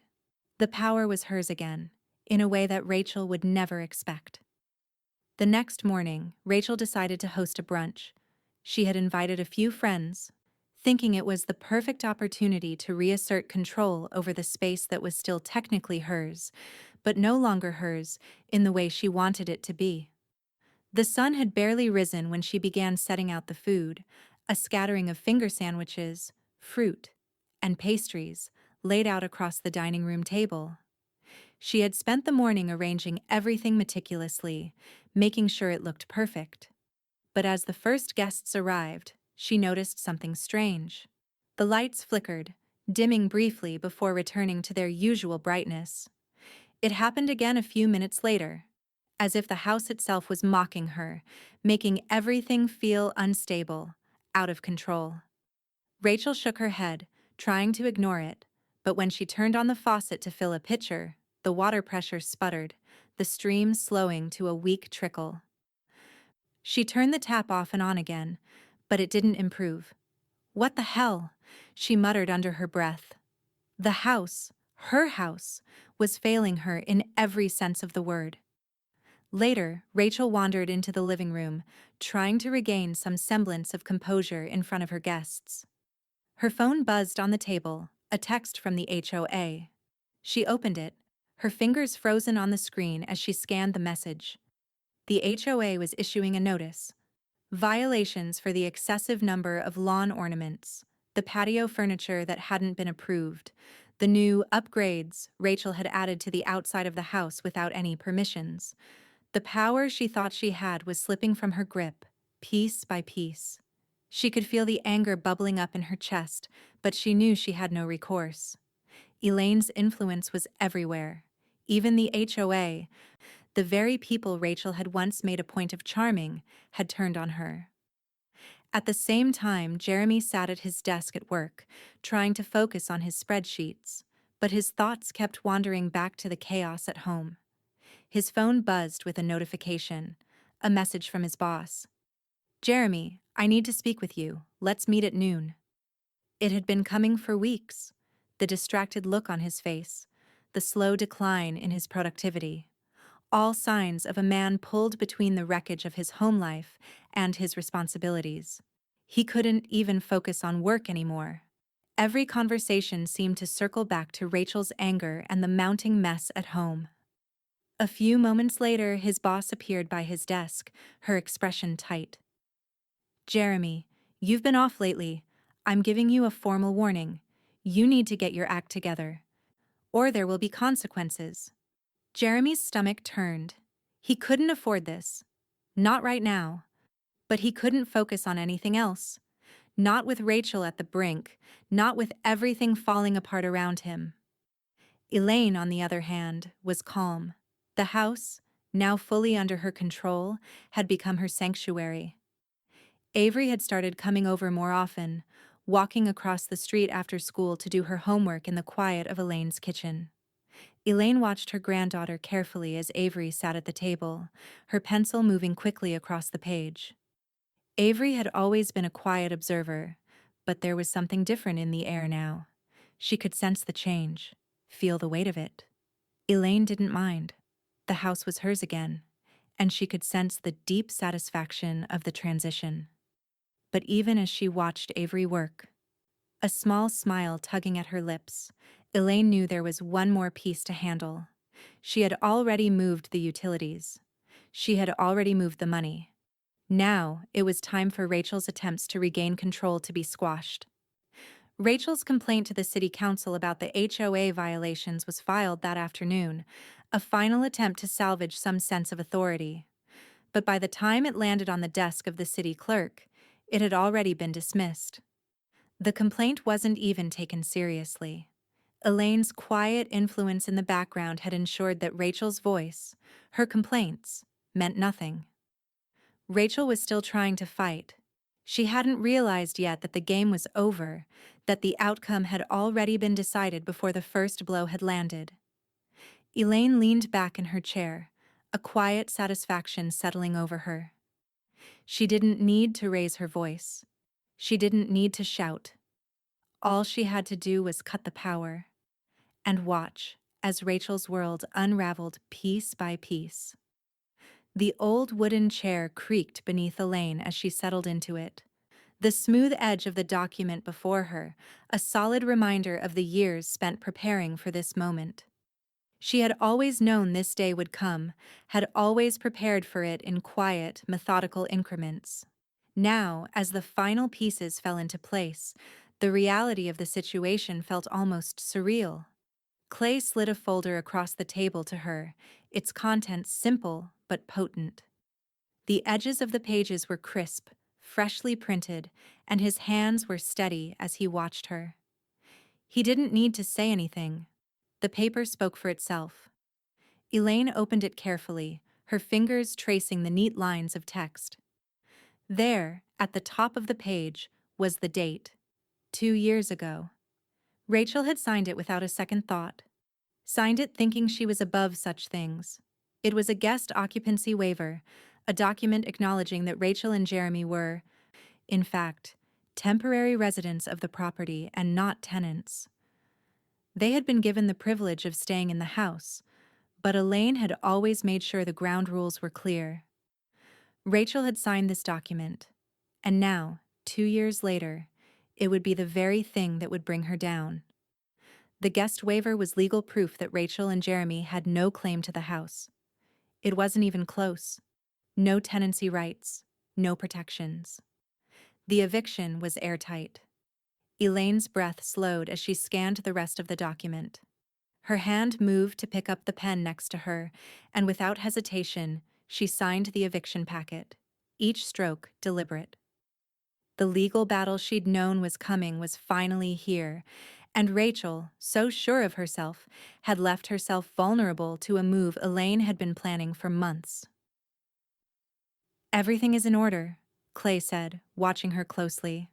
The power was hers again, in a way that Rachel would never expect. The next morning, Rachel decided to host a brunch. She had invited a few friends, thinking it was the perfect opportunity to reassert control over the space that was still technically hers, but no longer hers in the way she wanted it to be. The sun had barely risen when she began setting out the food, a scattering of finger sandwiches, fruit, and pastries laid out across the dining room table. She had spent the morning arranging everything meticulously, making sure it looked perfect. But as the first guests arrived, she noticed something strange. The lights flickered, dimming briefly before returning to their usual brightness. It happened again a few minutes later, as if the house itself was mocking her, making everything feel unstable, out of control. Rachel shook her head, trying to ignore it, but when she turned on the faucet to fill a pitcher, the water pressure sputtered, the stream slowing to a weak trickle. She turned the tap off and on again, but it didn't improve. What the hell? She muttered under her breath. The house, her house, was failing her in every sense of the word. Later, Rachel wandered into the living room, trying to regain some semblance of composure in front of her guests. Her phone buzzed on the table, a text from the HOA. She opened it, her fingers frozen on the screen as she scanned the message. The HOA was issuing a notice. Violations for the excessive number of lawn ornaments, the patio furniture that hadn't been approved, the new upgrades Rachel had added to the outside of the house without any permissions. The power she thought she had was slipping from her grip, piece by piece. She could feel the anger bubbling up in her chest, but she knew she had no recourse. Elaine's influence was everywhere. Even the HOA, the very people Rachel had once made a point of charming, had turned on her. At the same time, Jeremy sat at his desk at work, trying to focus on his spreadsheets, but his thoughts kept wandering back to the chaos at home. His phone buzzed with a notification, a message from his boss. Jeremy, I need to speak with you. Let's meet at noon. It had been coming for weeks. The distracted look on his face, the slow decline in his productivity. All signs of a man pulled between the wreckage of his home life and his responsibilities. He couldn't even focus on work anymore. Every conversation seemed to circle back to Rachel's anger and the mounting mess at home. A few moments later, his boss appeared by his desk, her expression tight. Jeremy, you've been off lately. I'm giving you a formal warning. You need to get your act together, or there will be consequences. Jeremy's stomach turned. He couldn't afford this. Not right now. But he couldn't focus on anything else. Not with Rachel at the brink, not with everything falling apart around him. Elaine, on the other hand, was calm. The house, now fully under her control, had become her sanctuary. Avery had started coming over more often, walking across the street after school to do her homework in the quiet of Elaine's kitchen. Elaine watched her granddaughter carefully as Avery sat at the table, her pencil moving quickly across the page. Avery had always been a quiet observer, but there was something different in the air now. She could sense the change, feel the weight of it. Elaine didn't mind. The house was hers again, and she could sense the deep satisfaction of the transition. But even as she watched Avery work, a small smile tugging at her lips, Elaine knew there was one more piece to handle. She had already moved the utilities. She had already moved the money. Now, it was time for Rachel's attempts to regain control to be squashed. Rachel's complaint to the city council about the HOA violations was filed that afternoon, a final attempt to salvage some sense of authority. But by the time it landed on the desk of the city clerk, it had already been dismissed. The complaint wasn't even taken seriously. Elaine's quiet influence in the background had ensured that Rachel's voice, her complaints, meant nothing. Rachel was still trying to fight. She hadn't realized yet that the game was over, that the outcome had already been decided before the first blow had landed. Elaine leaned back in her chair, a quiet satisfaction settling over her. She didn't need to raise her voice. She didn't need to shout. All she had to do was cut the power and watch as Rachel's world unraveled piece by piece. The old wooden chair creaked beneath Elaine as she settled into it. The smooth edge of the document before her, a solid reminder of the years spent preparing for this moment. She had always known this day would come, had always prepared for it in quiet, methodical increments. Now, as the final pieces fell into place, the reality of the situation felt almost surreal. Clay slid a folder across the table to her, its contents simple but potent. The edges of the pages were crisp, freshly printed, and his hands were steady as he watched her. He didn't need to say anything. The paper spoke for itself. Elaine opened it carefully, her fingers tracing the neat lines of text. There, at the top of the page, was the date. 2 years ago. Rachel had signed it without a second thought. Signed it thinking she was above such things. It was a guest occupancy waiver, a document acknowledging that Rachel and Jeremy were, in fact, temporary residents of the property and not tenants. They had been given the privilege of staying in the house, but Elaine had always made sure the ground rules were clear. Rachel had signed this document, and now, 2 years later, it would be the very thing that would bring her down. The guest waiver was legal proof that Rachel and Jeremy had no claim to the house. It wasn't even close. No tenancy rights, no protections. The eviction was airtight. Elaine's breath slowed as she scanned the rest of the document. Her hand moved to pick up the pen next to her, and without hesitation, she signed the eviction packet, each stroke deliberate. The legal battle she'd known was coming was finally here, and Rachel, so sure of herself, had left herself vulnerable to a move Elaine had been planning for months. "Everything is in order," Clay said, watching her closely.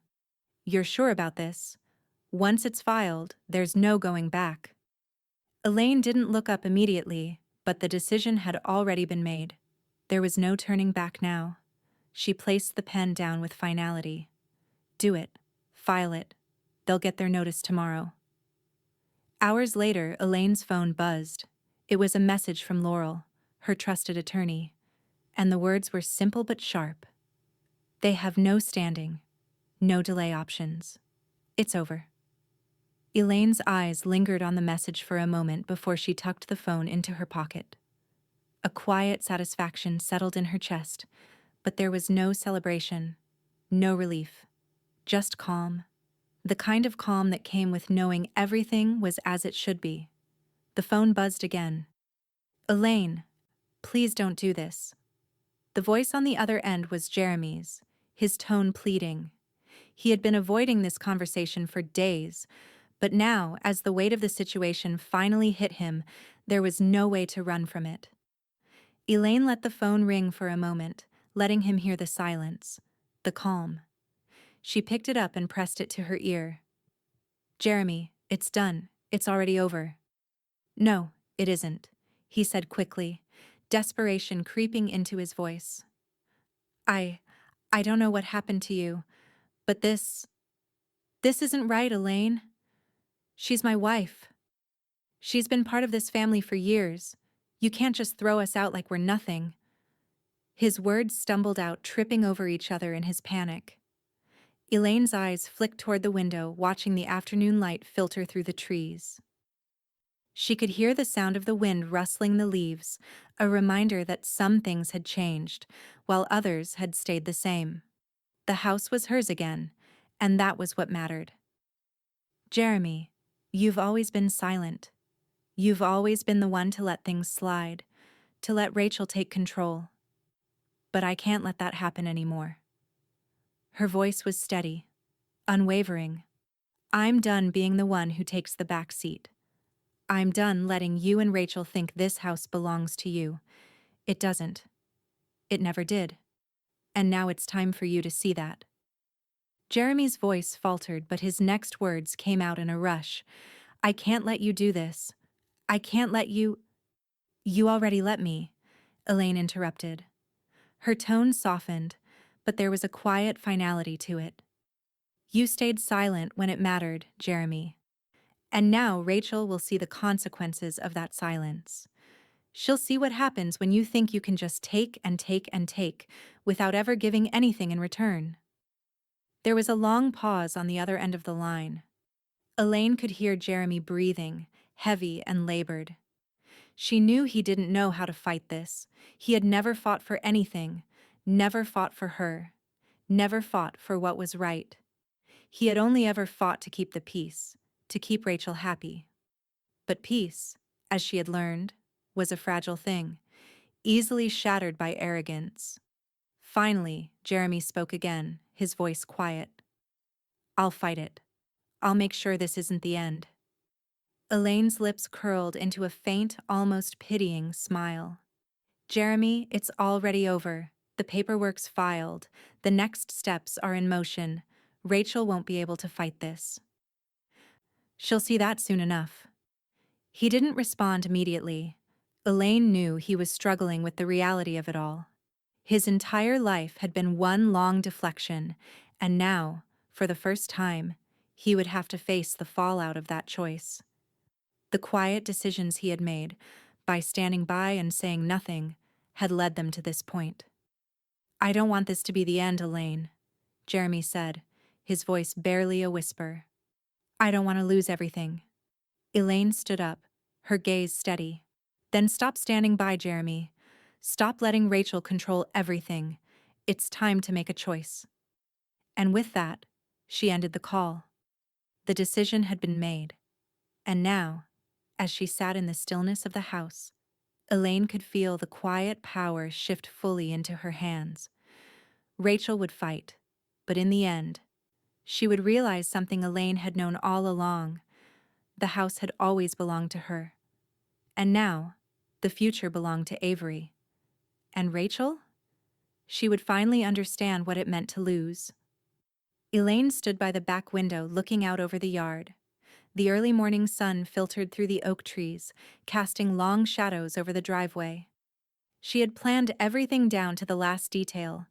"You're sure about this? Once it's filed, there's no going back." Elaine didn't look up immediately, but the decision had already been made. There was no turning back now. She placed the pen down with finality. "Do it. File it. They'll get their notice tomorrow." Hours later, Elaine's phone buzzed. It was a message from Laurel, her trusted attorney, and the words were simple but sharp. "They have no standing, no delay options. It's over." Elaine's eyes lingered on the message for a moment before she tucked the phone into her pocket. A quiet satisfaction settled in her chest, but there was no celebration, no relief, just calm, the kind of calm that came with knowing everything was as it should be. The phone buzzed again. Elaine, please don't do this. The voice on the other end was Jeremy's, his tone pleading. He had been avoiding this conversation for days, but now, as the weight of the situation finally hit him, there was no way to run from it. Elaine let the phone ring for a moment, letting him hear the silence, the calm. She picked it up and pressed it to her ear. Jeremy, it's done. It's already over. No, it isn't, he said quickly, desperation creeping into his voice. I don't know what happened to you, but this isn't right, Elaine. She's my wife. She's been part of this family for years. You can't just throw us out like we're nothing. His words stumbled out, tripping over each other in his panic. Elaine's eyes flicked toward the window, watching the afternoon light filter through the trees. She could hear the sound of the wind rustling the leaves, a reminder that some things had changed, while others had stayed the same. The house was hers again, and that was what mattered. Jeremy, you've always been silent. You've always been the one to let things slide, to let Rachel take control. But I can't let that happen anymore. Her voice was steady, unwavering. I'm done being the one who takes the back seat. I'm done letting you and Rachel think this house belongs to you. It doesn't. It never did. And now it's time for you to see that. Jeremy's voice faltered, but his next words came out in a rush. I can't let you do this. I can't let you. You already let me, Elaine interrupted. Her tone softened, but there was a quiet finality to it. You stayed silent when it mattered, Jeremy. And now Rachel will see the consequences of that silence. She'll see what happens when you think you can just take and take and take without ever giving anything in return. There was a long pause on the other end of the line. Elaine could hear Jeremy breathing, heavy and labored. She knew he didn't know how to fight this. He had never fought for anything, never fought for her, never fought for what was right. He had only ever fought to keep the peace, to keep Rachel happy. But peace, as she had learned, was a fragile thing, easily shattered by arrogance. Finally, Jeremy spoke again, his voice quiet. I'll fight it. I'll make sure this isn't the end. Elaine's lips curled into a faint, almost pitying smile. Jeremy, it's already over. The paperwork's filed. The next steps are in motion. Rachel won't be able to fight this. She'll see that soon enough. He didn't respond immediately. Elaine knew he was struggling with the reality of it all. His entire life had been one long deflection, and now, for the first time, he would have to face the fallout of that choice. The quiet decisions he had made, by standing by and saying nothing, had led them to this point. I don't want this to be the end, Elaine, Jeremy said, his voice barely a whisper. I don't want to lose everything. Elaine stood up, her gaze steady. Then stop standing by, Jeremy. Stop letting Rachel control everything. It's time to make a choice. And with that, she ended the call. The decision had been made. And now, as she sat in the stillness of the house, Elaine could feel the quiet power shift fully into her hands. Rachel would fight, but in the end, she would realize something Elaine had known all along. The house had always belonged to her. And now, the future belonged to Avery. And Rachel? She would finally understand what it meant to lose. Elaine stood by the back window looking out over the yard. The early morning sun filtered through the oak trees, casting long shadows over the driveway. She had planned everything down to the last detail,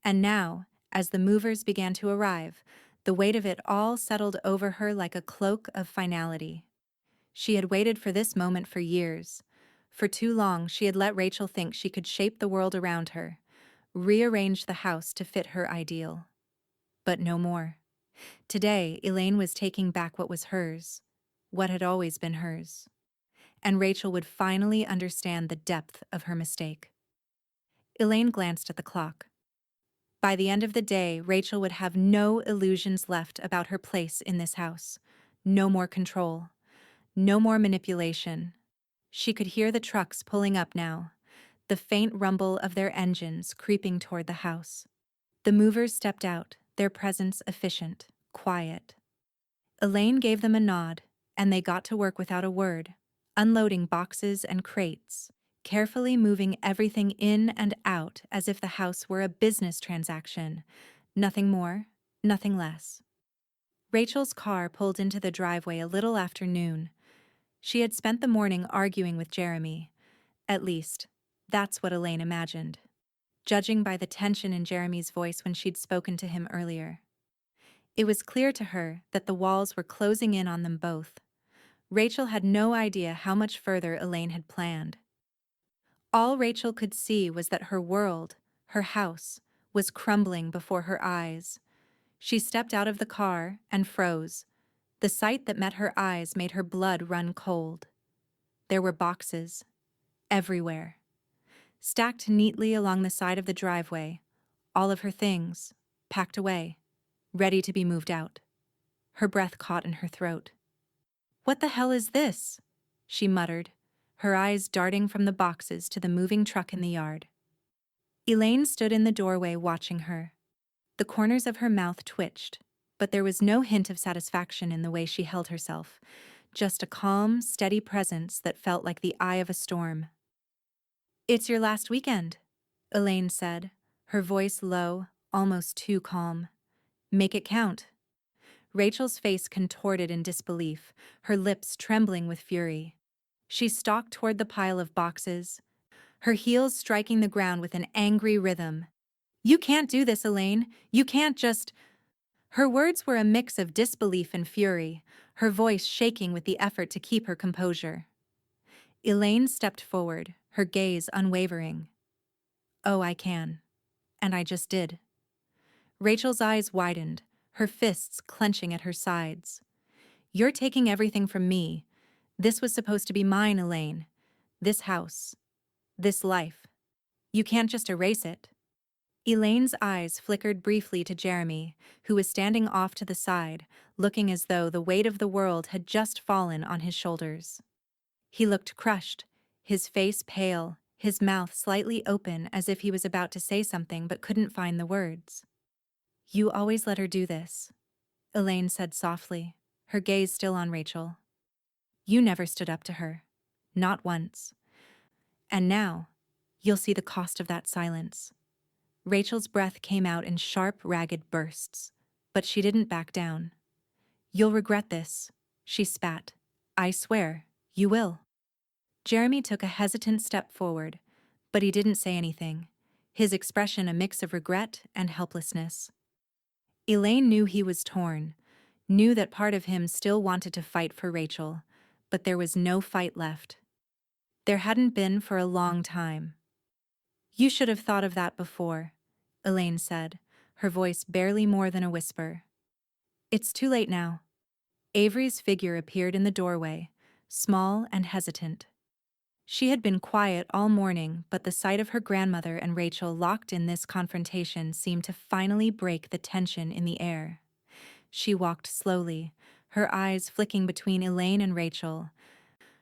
and now, as the movers began to arrive, the weight of it all settled over her like a cloak of finality. She had waited for this moment for years. For too long, she had let Rachel think she could shape the world around her, rearrange the house to fit her ideal. But no more. Today, Elaine was taking back what was hers, what had always been hers. And Rachel would finally understand the depth of her mistake. Elaine glanced at the clock. By the end of the day, Rachel would have no illusions left about her place in this house. No more control. No more manipulation. She could hear the trucks pulling up now, the faint rumble of their engines creeping toward the house. The movers stepped out, their presence efficient, quiet. Elaine gave them a nod, and they got to work without a word, unloading boxes and crates, carefully moving everything in and out as if the house were a business transaction. Nothing more, nothing less. Rachel's car pulled into the driveway a little after noon. She had spent the morning arguing with Jeremy. At least, that's what Elaine imagined, judging by the tension in Jeremy's voice when she'd spoken to him earlier. It was clear to her that the walls were closing in on them both. Rachel had no idea how much further Elaine had planned. All Rachel could see was that her world, her house, was crumbling before her eyes. She stepped out of the car and froze. The sight that met her eyes made her blood run cold. There were boxes, everywhere, stacked neatly along the side of the driveway, all of her things, packed away, ready to be moved out. Her breath caught in her throat. "What the hell is this?" she muttered, her eyes darting from the boxes to the moving truck in the yard. Elaine stood in the doorway watching her. The corners of her mouth twitched, but there was no hint of satisfaction in the way she held herself, just a calm, steady presence that felt like the eye of a storm. "It's your last weekend," Elaine said, her voice low, almost too calm. "Make it count." Rachel's face contorted in disbelief, her lips trembling with fury. She stalked toward the pile of boxes, her heels striking the ground with an angry rhythm. "You can't do this, Elaine. You can't just—" Her words were a mix of disbelief and fury, her voice shaking with the effort to keep her composure. Elaine stepped forward, her gaze unwavering. "Oh, I can. And I just did." Rachel's eyes widened, her fists clenching at her sides. "You're taking everything from me. This was supposed to be mine, Elaine. This house. This life. You can't just erase it." Elaine's eyes flickered briefly to Jeremy, who was standing off to the side, looking as though the weight of the world had just fallen on his shoulders. He looked crushed, his face pale, his mouth slightly open as if he was about to say something but couldn't find the words. "You always let her do this," Elaine said softly, her gaze still on Rachel. "You never stood up to her. Not once. And now, you'll see the cost of that silence." Rachel's breath came out in sharp, ragged bursts, but she didn't back down. "You'll regret this," she spat. "I swear, you will." Jeremy took a hesitant step forward, but he didn't say anything, his expression a mix of regret and helplessness. Elaine knew he was torn, knew that part of him still wanted to fight for Rachel, but there was no fight left. There hadn't been for a long time. "You should have thought of that before," Elaine said, her voice barely more than a whisper. "It's too late now." Avery's figure appeared in the doorway, small and hesitant. She had been quiet all morning, but the sight of her grandmother and Rachel locked in this confrontation seemed to finally break the tension in the air. She walked slowly, her eyes flicking between Elaine and Rachel,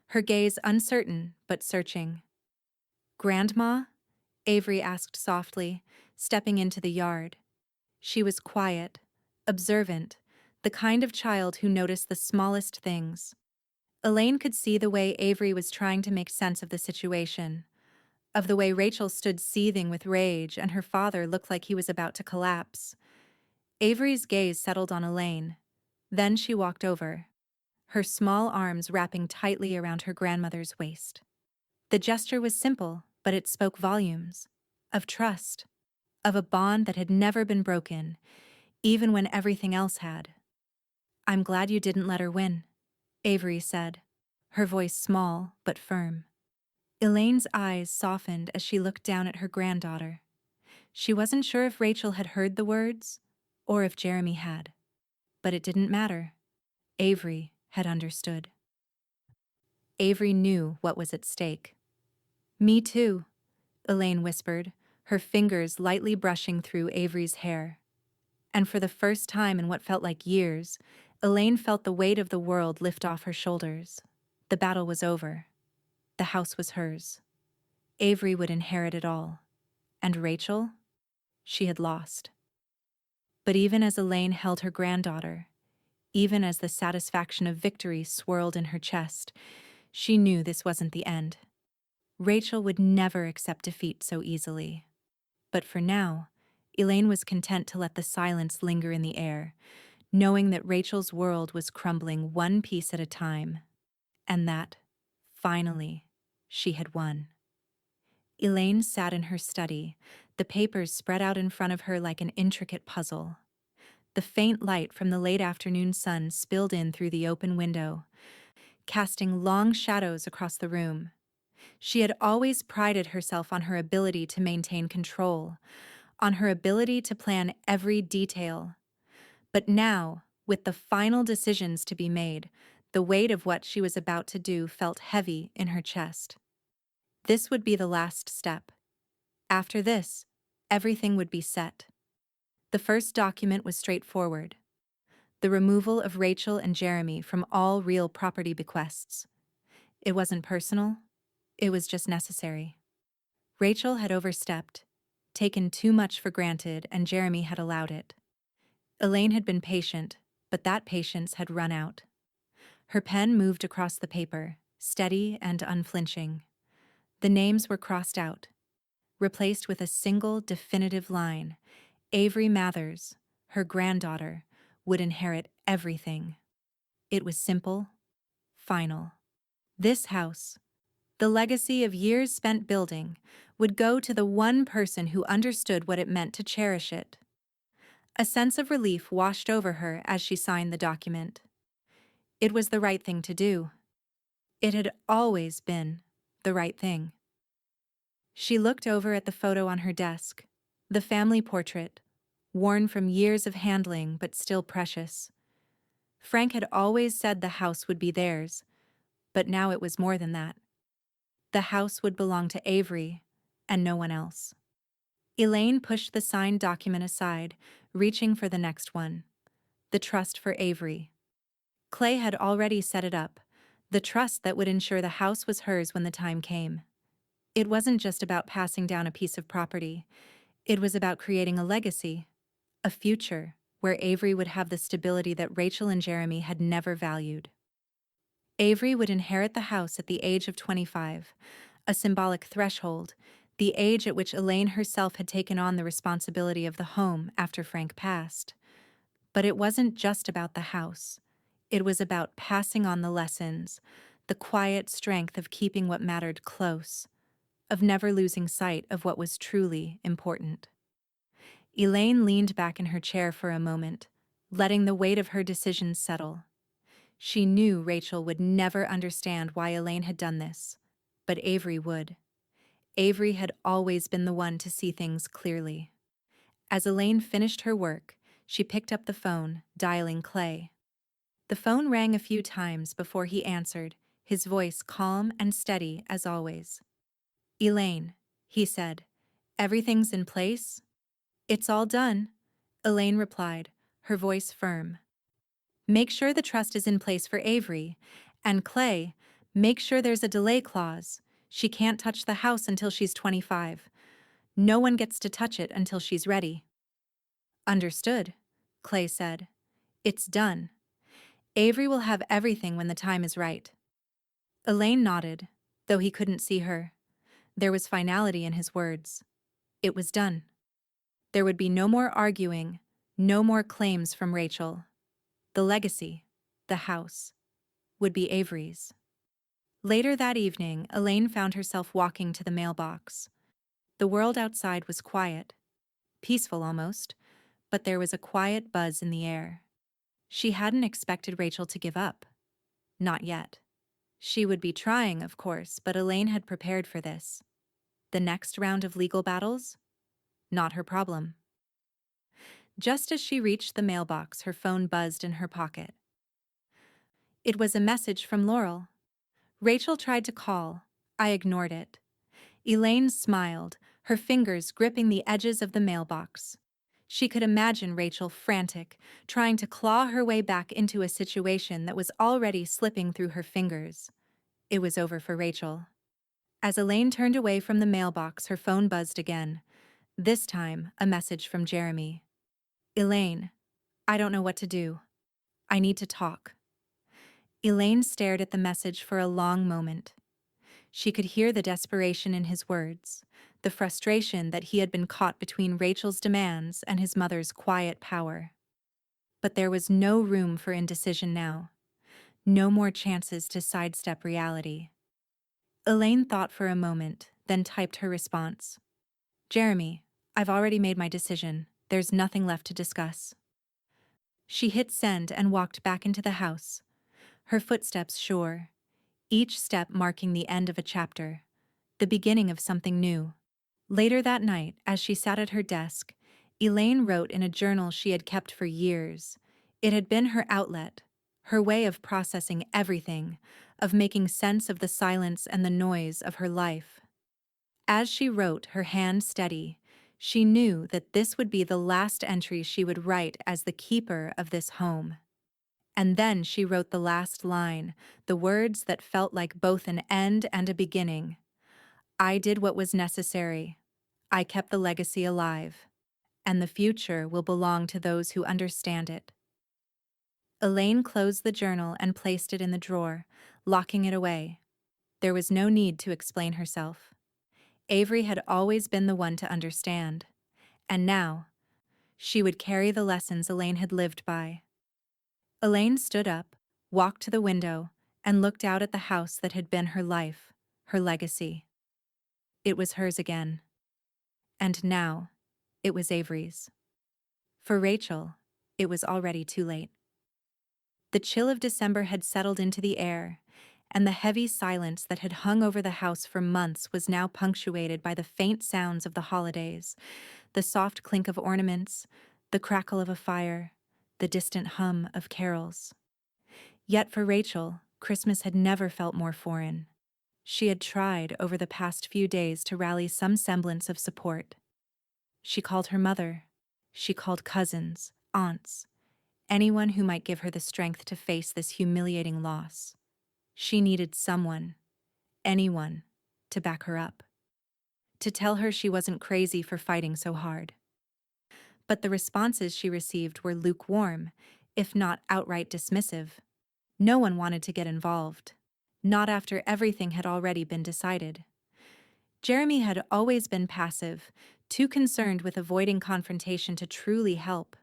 her gaze uncertain but searching. "Grandma?" Avery asked softly, stepping into the yard. She was quiet, observant, the kind of child who noticed the smallest things. Elaine could see the way Avery was trying to make sense of the situation, of the way Rachel stood seething with rage and her father looked like he was about to collapse. Avery's gaze settled on Elaine. Then she walked over, her small arms wrapping tightly around her grandmother's waist. The gesture was simple, but it spoke volumes. Of trust. Of a bond that had never been broken, even when everything else had. "I'm glad you didn't let her win," Avery said, her voice small but firm. Elaine's eyes softened as she looked down at her granddaughter. She wasn't sure if Rachel had heard the words, or if Jeremy had. But it didn't matter. Avery had understood. Avery knew what was at stake. "Me too," Elaine whispered, her fingers lightly brushing through Avery's hair. And for the first time in what felt like years, Elaine felt the weight of the world lift off her shoulders. The battle was over. The house was hers. Avery would inherit it all. And Rachel? She had lost. But even as Elaine held her granddaughter, even as the satisfaction of victory swirled in her chest, she knew this wasn't the end. Rachel would never accept defeat so easily. But for now, Elaine was content to let the silence linger in the air, knowing that Rachel's world was crumbling one piece at a time, and that, finally, she had won. Elaine sat in her study, the papers spread out in front of her like an intricate puzzle. The faint light from the late afternoon sun spilled in through the open window, casting long shadows across the room. She had always prided herself on her ability to maintain control, on her ability to plan every detail. But now, with the final decisions to be made, the weight of what she was about to do felt heavy in her chest. This would be the last step. After this, everything would be set. The first document was straightforward: the removal of Rachel and Jeremy from all real property bequests. It wasn't personal, it was just necessary. Rachel had overstepped, taken too much for granted, and Jeremy had allowed it. Elaine had been patient, but that patience had run out. Her pen moved across the paper, steady and unflinching. The names were crossed out, replaced with a single definitive line: Avery Mathers, her granddaughter, would inherit everything. It was simple, final. This house, the legacy of years spent building, would go to the one person who understood what it meant to cherish it. A sense of relief washed over her as she signed the document. It was the right thing to do. It had always been the right thing. She looked over at the photo on her desk, the family portrait, worn from years of handling but still precious. Frank had always said the house would be theirs, but now it was more than that. The house would belong to Avery and no one else. Elaine pushed the signed document aside, reaching for the next one: the trust for Avery. Clay had already set it up, the trust that would ensure the house was hers when the time came. It wasn't just about passing down a piece of property. It was about creating a legacy, a future where Avery would have the stability that Rachel and Jeremy had never valued. Avery would inherit the house at the age of 25, a symbolic threshold, the age at which Elaine herself had taken on the responsibility of the home after Frank passed. But it wasn't just about the house. It was about passing on the lessons, the quiet strength of keeping what mattered close, of never losing sight of what was truly important. Elaine leaned back in her chair for a moment, letting the weight of her decision settle. She knew Rachel would never understand why Elaine had done this, but Avery would. Avery had always been the one to see things clearly. As Elaine finished her work, she picked up the phone, dialing Clay. The phone rang a few times before he answered, his voice calm and steady as always. "Elaine," he said, "everything's in place?" "It's all done," Elaine replied, her voice firm. "Make sure the trust is in place for Avery. And Clay, make sure there's a delay clause. She can't touch the house until she's 25. No one gets to touch it until she's ready." "Understood," Clay said. "It's done. Avery will have everything when the time is right." Elaine nodded, though he couldn't see her. There was finality in his words. It was done. There would be no more arguing, no more claims from Rachel. The legacy, the house, would be Avery's. Later that evening, Elaine found herself walking to the mailbox. The world outside was quiet, peaceful almost, but there was a quiet buzz in the air. She hadn't expected Rachel to give up. Not yet. She would be trying, of course, but Elaine had prepared for this. The next round of legal battles? Not her problem. Just as she reached the mailbox, her phone buzzed in her pocket. It was a message from Laurel. Rachel tried to call. I ignored it. Elaine smiled, her fingers gripping the edges of the mailbox. She could imagine Rachel frantic, trying to claw her way back into a situation that was already slipping through her fingers. It was over for Rachel. As Elaine turned away from the mailbox, her phone buzzed again. This time, a message from Jeremy. Elaine, I don't know what to do. I need to talk. Elaine stared at the message for a long moment. She could hear the desperation in his words, the frustration that he had been caught between Rachel's demands and his mother's quiet power. But there was no room for indecision now. No more chances to sidestep reality. Elaine thought for a moment, then typed her response. Jeremy, I've already made my decision. There's nothing left to discuss. She hit send and walked back into the house, her footsteps sure, each step marking the end of a chapter, the beginning of something new. Later that night, as she sat at her desk, Elaine wrote in a journal she had kept for years. It had been her outlet, her way of processing everything, of making sense of the silence and the noise of her life. As she wrote, her hand steady, she knew that this would be the last entry she would write as the keeper of this home. And then she wrote the last line, the words that felt like both an end and a beginning. I did what was necessary. I kept the legacy alive. And the future will belong to those who understand it. Elaine closed the journal and placed it in the drawer, locking it away. There was no need to explain herself. Avery had always been the one to understand. And now, she would carry the lessons Elaine had lived by. Elaine stood up, walked to the window, and looked out at the house that had been her life, her legacy. It was hers again. And now, it was Avery's. For Rachel, it was already too late. The chill of December had settled into the air, and the heavy silence that had hung over the house for months was now punctuated by the faint sounds of the holidays, the soft clink of ornaments, the crackle of a fire, the distant hum of carols. Yet for Rachel, Christmas had never felt more foreign. She had tried over the past few days to rally some semblance of support. She called her mother. She called cousins, aunts, anyone who might give her the strength to face this humiliating loss. She needed someone, anyone, to back her up, to tell her she wasn't crazy for fighting so hard. But the responses she received were lukewarm, if not outright dismissive. No one wanted to get involved, not after everything had already been decided. Jeremy had always been passive, too concerned with avoiding confrontation to truly help.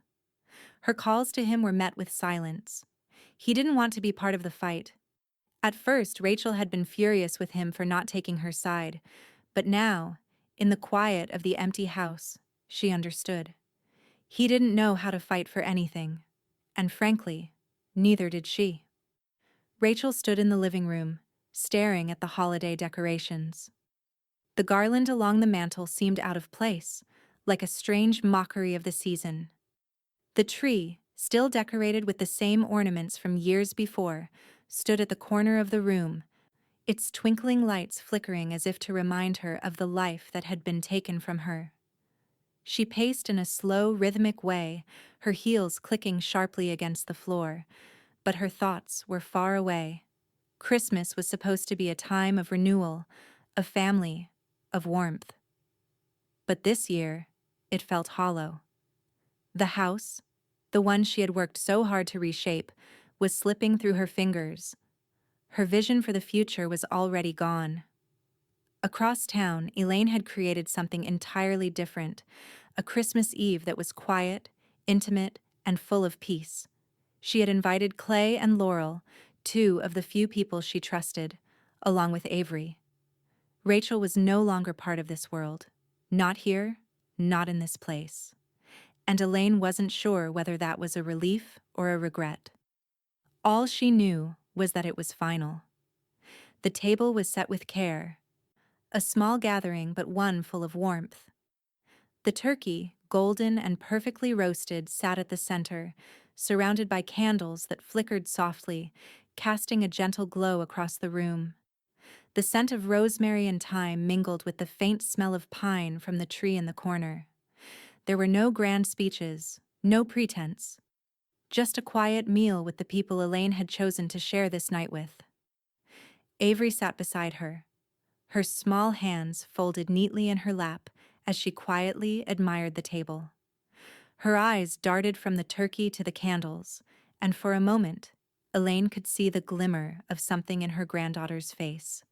Her calls to him were met with silence. He didn't want to be part of the fight. At first, Rachel had been furious with him for not taking her side, but now, in the quiet of the empty house, she understood. He didn't know how to fight for anything, and frankly, neither did she. Rachel stood in the living room, staring at the holiday decorations. The garland along the mantel seemed out of place, like a strange mockery of the season. The tree, still decorated with the same ornaments from years before, stood at the corner of the room, its twinkling lights flickering as if to remind her of the life that had been taken from her. She paced in a slow, rhythmic way, her heels clicking sharply against the floor, but her thoughts were far away. Christmas was supposed to be a time of renewal, of family, of warmth. But this year, it felt hollow. The house, the one she had worked so hard to reshape, was slipping through her fingers. Her vision for the future was already gone. Across town, Elaine had created something entirely different, a Christmas Eve that was quiet, intimate, and full of peace. She had invited Clay and Laurel, two of the few people she trusted, along with Avery. Rachel was no longer part of this world. Not here, not in this place. And Elaine wasn't sure whether that was a relief or a regret. All she knew was that it was final. The table was set with care, a small gathering but one full of warmth. The turkey, golden and perfectly roasted, sat at the center, surrounded by candles that flickered softly, casting a gentle glow across the room. The scent of rosemary and thyme mingled with the faint smell of pine from the tree in the corner. There were no grand speeches, no pretense. Just a quiet meal with the people Elaine had chosen to share this night with. Avery sat beside her, her small hands folded neatly in her lap as she quietly admired the table. Her eyes darted from the turkey to the candles, and for a moment, Elaine could see the glimmer of something in her granddaughter's face.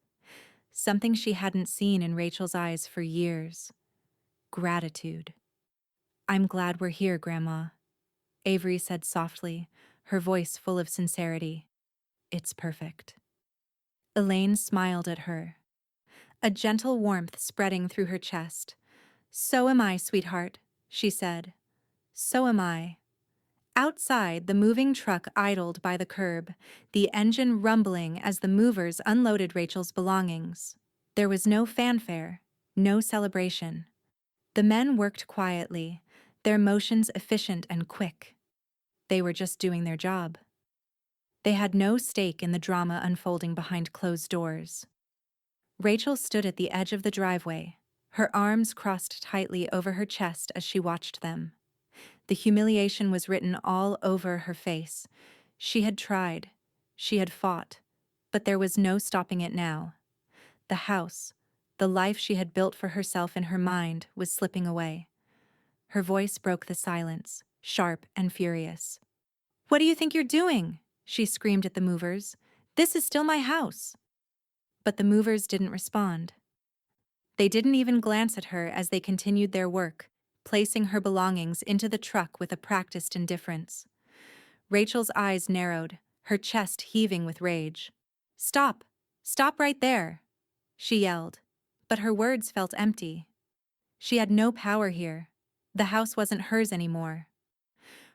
Something she hadn't seen in Rachel's eyes for years. Gratitude. "I'm glad we're here, Grandma," Avery said softly, her voice full of sincerity. "It's perfect." Elaine smiled at her, a gentle warmth spreading through her chest. "So am I, sweetheart," she said. "So am I." Outside, the moving truck idled by the curb, the engine rumbling as the movers unloaded Rachel's belongings. There was no fanfare, no celebration. The men worked quietly, their motions efficient and quick. They were just doing their job. They had no stake in the drama unfolding behind closed doors. Rachel stood at the edge of the driveway, her arms crossed tightly over her chest as she watched them. The humiliation was written all over her face. She had tried, she had fought, but there was no stopping it now. The house, the life she had built for herself in her mind, was slipping away. Her voice broke the silence, sharp and furious. "What do you think you're doing?" she screamed at the movers. "This is still my house." But the movers didn't respond. They didn't even glance at her as they continued their work, placing her belongings into the truck with a practiced indifference. Rachel's eyes narrowed, her chest heaving with rage. "Stop! Stop right there!" she yelled, but her words felt empty. She had no power here. The house wasn't hers anymore.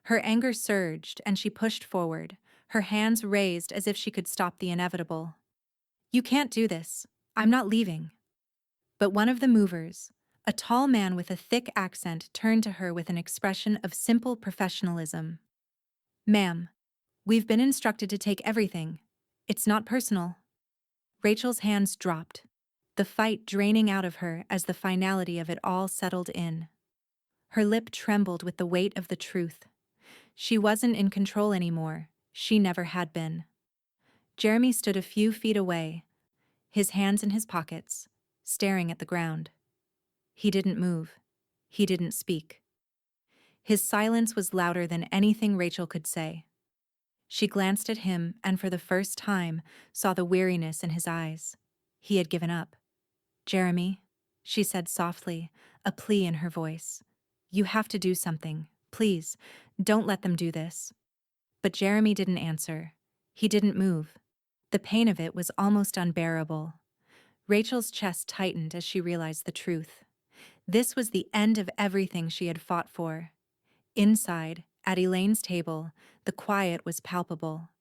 Her anger surged, and she pushed forward, her hands raised as if she could stop the inevitable. "You can't do this. I'm not leaving." But one of the movers, a tall man with a thick accent, turned to her with an expression of simple professionalism. "Ma'am, we've been instructed to take everything. It's not personal." Rachel's hands dropped, the fight draining out of her as the finality of it all settled in. Her lip trembled with the weight of the truth. She wasn't in control anymore. She never had been. Jeremy stood a few feet away, his hands in his pockets, staring at the ground. He didn't move. He didn't speak. His silence was louder than anything Rachel could say. She glanced at him and for the first time saw the weariness in his eyes. He had given up. "Jeremy," she said softly, a plea in her voice. "You have to do something. Please, don't let them do this." But Jeremy didn't answer. He didn't move. The pain of it was almost unbearable. Rachel's chest tightened as she realized the truth. This was the end of everything she had fought for. Inside, at Elaine's table, the quiet was palpable.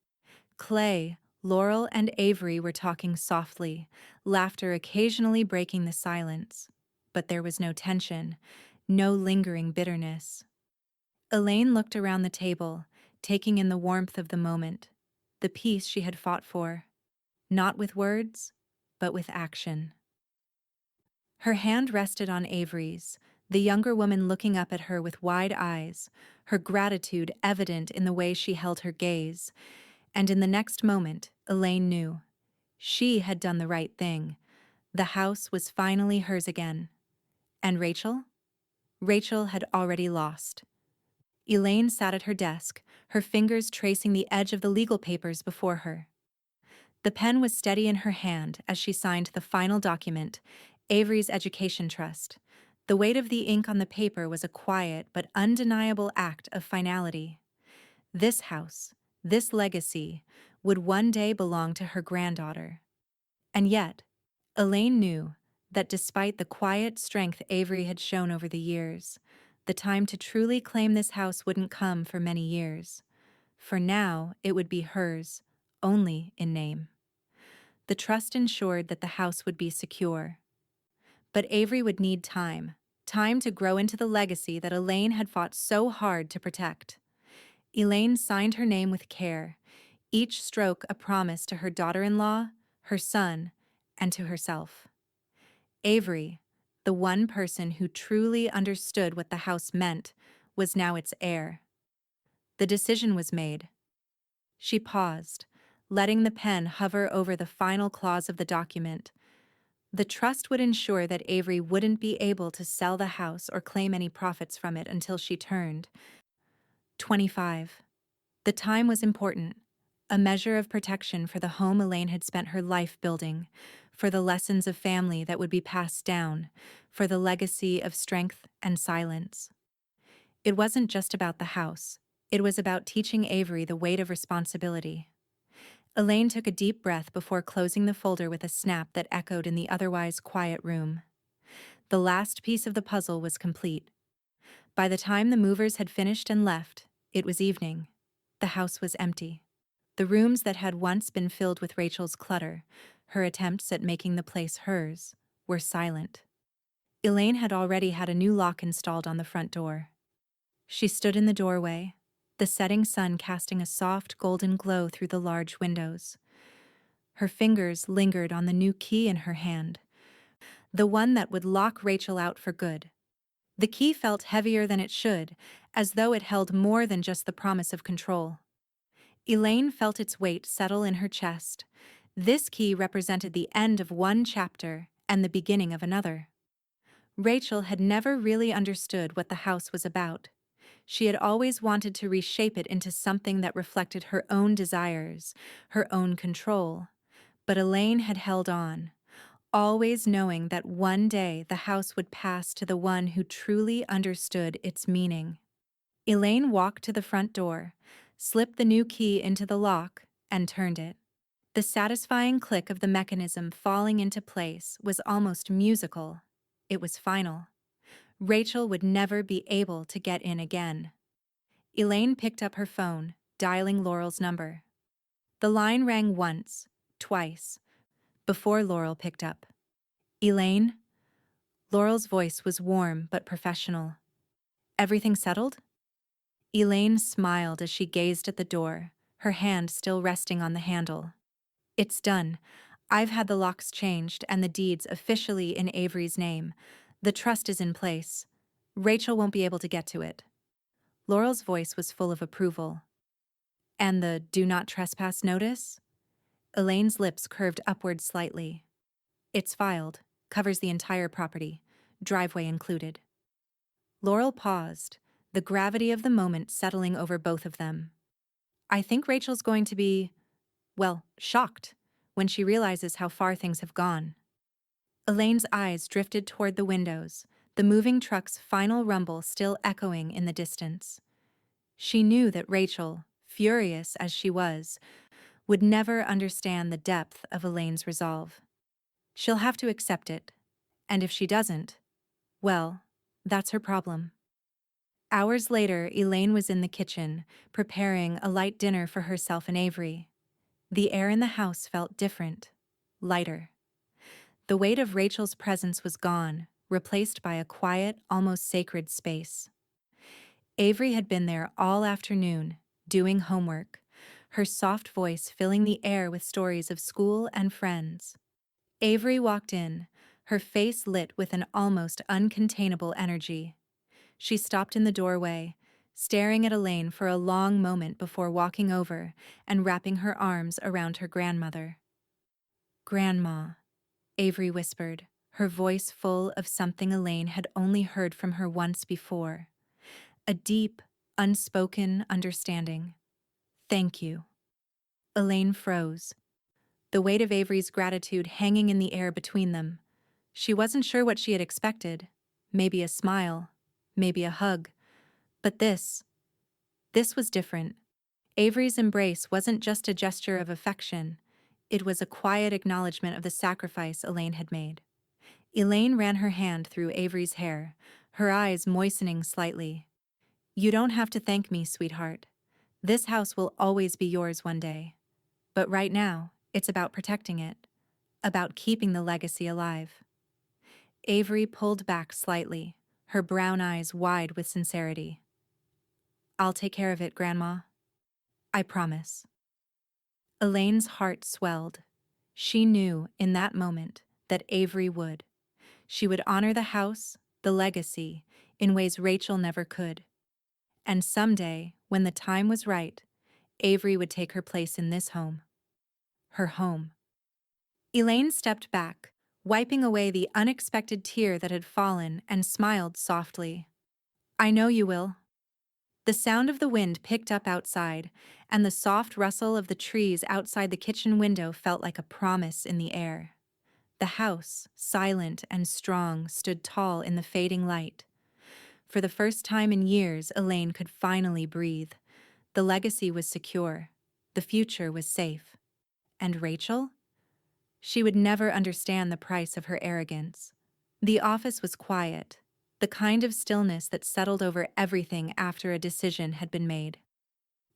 Clay, Laurel, and Avery were talking softly, laughter occasionally breaking the silence. But there was no tension, no lingering bitterness. Elaine looked around the table, taking in the warmth of the moment, the peace she had fought for. Not with words, but with action. Her hand rested on Avery's, the younger woman looking up at her with wide eyes, her gratitude evident in the way she held her gaze. And in the next moment, Elaine knew. She had done the right thing. The house was finally hers again. And Rachel? Rachel had already lost. Elaine sat at her desk, her fingers tracing the edge of the legal papers before her. The pen was steady in her hand as she signed the final document, Avery's Education Trust. The weight of the ink on the paper was a quiet but undeniable act of finality. This house, this legacy, would one day belong to her granddaughter. And yet, Elaine knew that despite the quiet strength Avery had shown over the years, the time to truly claim this house wouldn't come for many years. For now, it would be hers, only in name. The trust ensured that the house would be secure. But Avery would need time to grow into the legacy that Elaine had fought so hard to protect. Elaine signed her name with care, each stroke a promise to her daughter-in-law, her son, and to herself. Avery, the one person who truly understood what the house meant, was now its heir. The decision was made. She paused, letting the pen hover over the final clause of the document. The trust would ensure that Avery wouldn't be able to sell the house or claim any profits from it until she turned 25. The time was important, a measure of protection for the home Elaine had spent her life building, for the lessons of family that would be passed down, for the legacy of strength and silence. It wasn't just about the house, it was about teaching Avery the weight of responsibility. Elaine took a deep breath before closing the folder with a snap that echoed in the otherwise quiet room. The last piece of the puzzle was complete. By the time the movers had finished and left, it was evening. The house was empty. The rooms that had once been filled with Rachel's clutter, her attempts at making the place hers, were silent. Elaine had already had a new lock installed on the front door. She stood in the doorway, the setting sun casting a soft golden glow through the large windows. Her fingers lingered on the new key in her hand, the one that would lock Rachel out for good. The key felt heavier than it should, as though it held more than just the promise of control. Elaine felt its weight settle in her chest. This key represented the end of one chapter and the beginning of another. Rachel had never really understood what the house was about. She had always wanted to reshape it into something that reflected her own desires, her own control. But Elaine had held on, always knowing that one day the house would pass to the one who truly understood its meaning. Elaine walked to the front door, slipped the new key into the lock, and turned it. The satisfying click of the mechanism falling into place was almost musical. It was final. Rachel would never be able to get in again. Elaine picked up her phone, dialing Laurel's number. The line rang once, twice, before Laurel picked up. "Elaine?" Laurel's voice was warm but professional. "Everything settled?" Elaine smiled as she gazed at the door, her hand still resting on the handle. "It's done. I've had the locks changed and the deeds officially in Avery's name. The trust is in place. Rachel won't be able to get to it." Laurel's voice was full of approval. "And the do not trespass notice?" Elaine's lips curved upward slightly. "It's filed. Covers the entire property, driveway included." Laurel paused, the gravity of the moment settling over both of them. "I think Rachel's going to be, well, shocked when she realizes how far things have gone." Elaine's eyes drifted toward the windows, the moving truck's final rumble still echoing in the distance. She knew that Rachel, furious as she was, would never understand the depth of Elaine's resolve. She'll have to accept it, and if she doesn't, well, that's her problem. Hours later, Elaine was in the kitchen, preparing a light dinner for herself and Avery. The air in the house felt different, lighter. The weight of Rachel's presence was gone, replaced by a quiet, almost sacred space. Avery had been there all afternoon, doing homework, her soft voice filling the air with stories of school and friends. Avery walked in, her face lit with an almost uncontainable energy. She stopped in the doorway, staring at Elaine for a long moment before walking over and wrapping her arms around her grandmother. "Grandma," Avery whispered, her voice full of something Elaine had only heard from her once before. A deep, unspoken understanding. "Thank you." Elaine froze, the weight of Avery's gratitude hanging in the air between them. She wasn't sure what she had expected. Maybe a smile, maybe a hug. But this was different. Avery's embrace wasn't just a gesture of affection. It was a quiet acknowledgement of the sacrifice Elaine had made. Elaine ran her hand through Avery's hair, her eyes moistening slightly. "You don't have to thank me, sweetheart. This house will always be yours one day. But right now, it's about protecting it, about keeping the legacy alive." Avery pulled back slightly, her brown eyes wide with sincerity. "I'll take care of it, Grandma. I promise." Elaine's heart swelled. She knew in that moment that Avery would. She would honor the house, the legacy, in ways Rachel never could. And someday, when the time was right, Avery would take her place in this home. Her home. Elaine stepped back, wiping away the unexpected tear that had fallen, and smiled softly. I know you will. The sound of the wind picked up outside, and the soft rustle of the trees outside the kitchen window felt like a promise in the air. The house, silent and strong, stood tall in the fading light. For the first time in years, Elaine could finally breathe. The legacy was secure. The future was safe. And Rachel? She would never understand the price of her arrogance. The office was quiet, the kind of stillness that settled over everything after a decision had been made.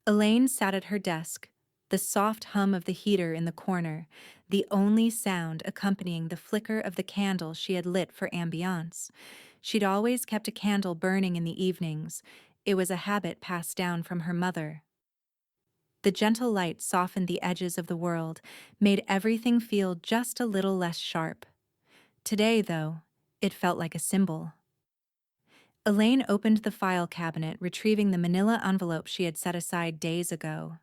Elaine sat at her desk, the soft hum of the heater in the corner, the only sound accompanying the flicker of the candle she had lit for ambiance. She'd always kept a candle burning in the evenings. It was a habit passed down from her mother. The gentle light softened the edges of the world, made everything feel just a little less sharp. Today, though, it felt like a symbol. Elaine opened the file cabinet, retrieving the manila envelope she had set aside days ago.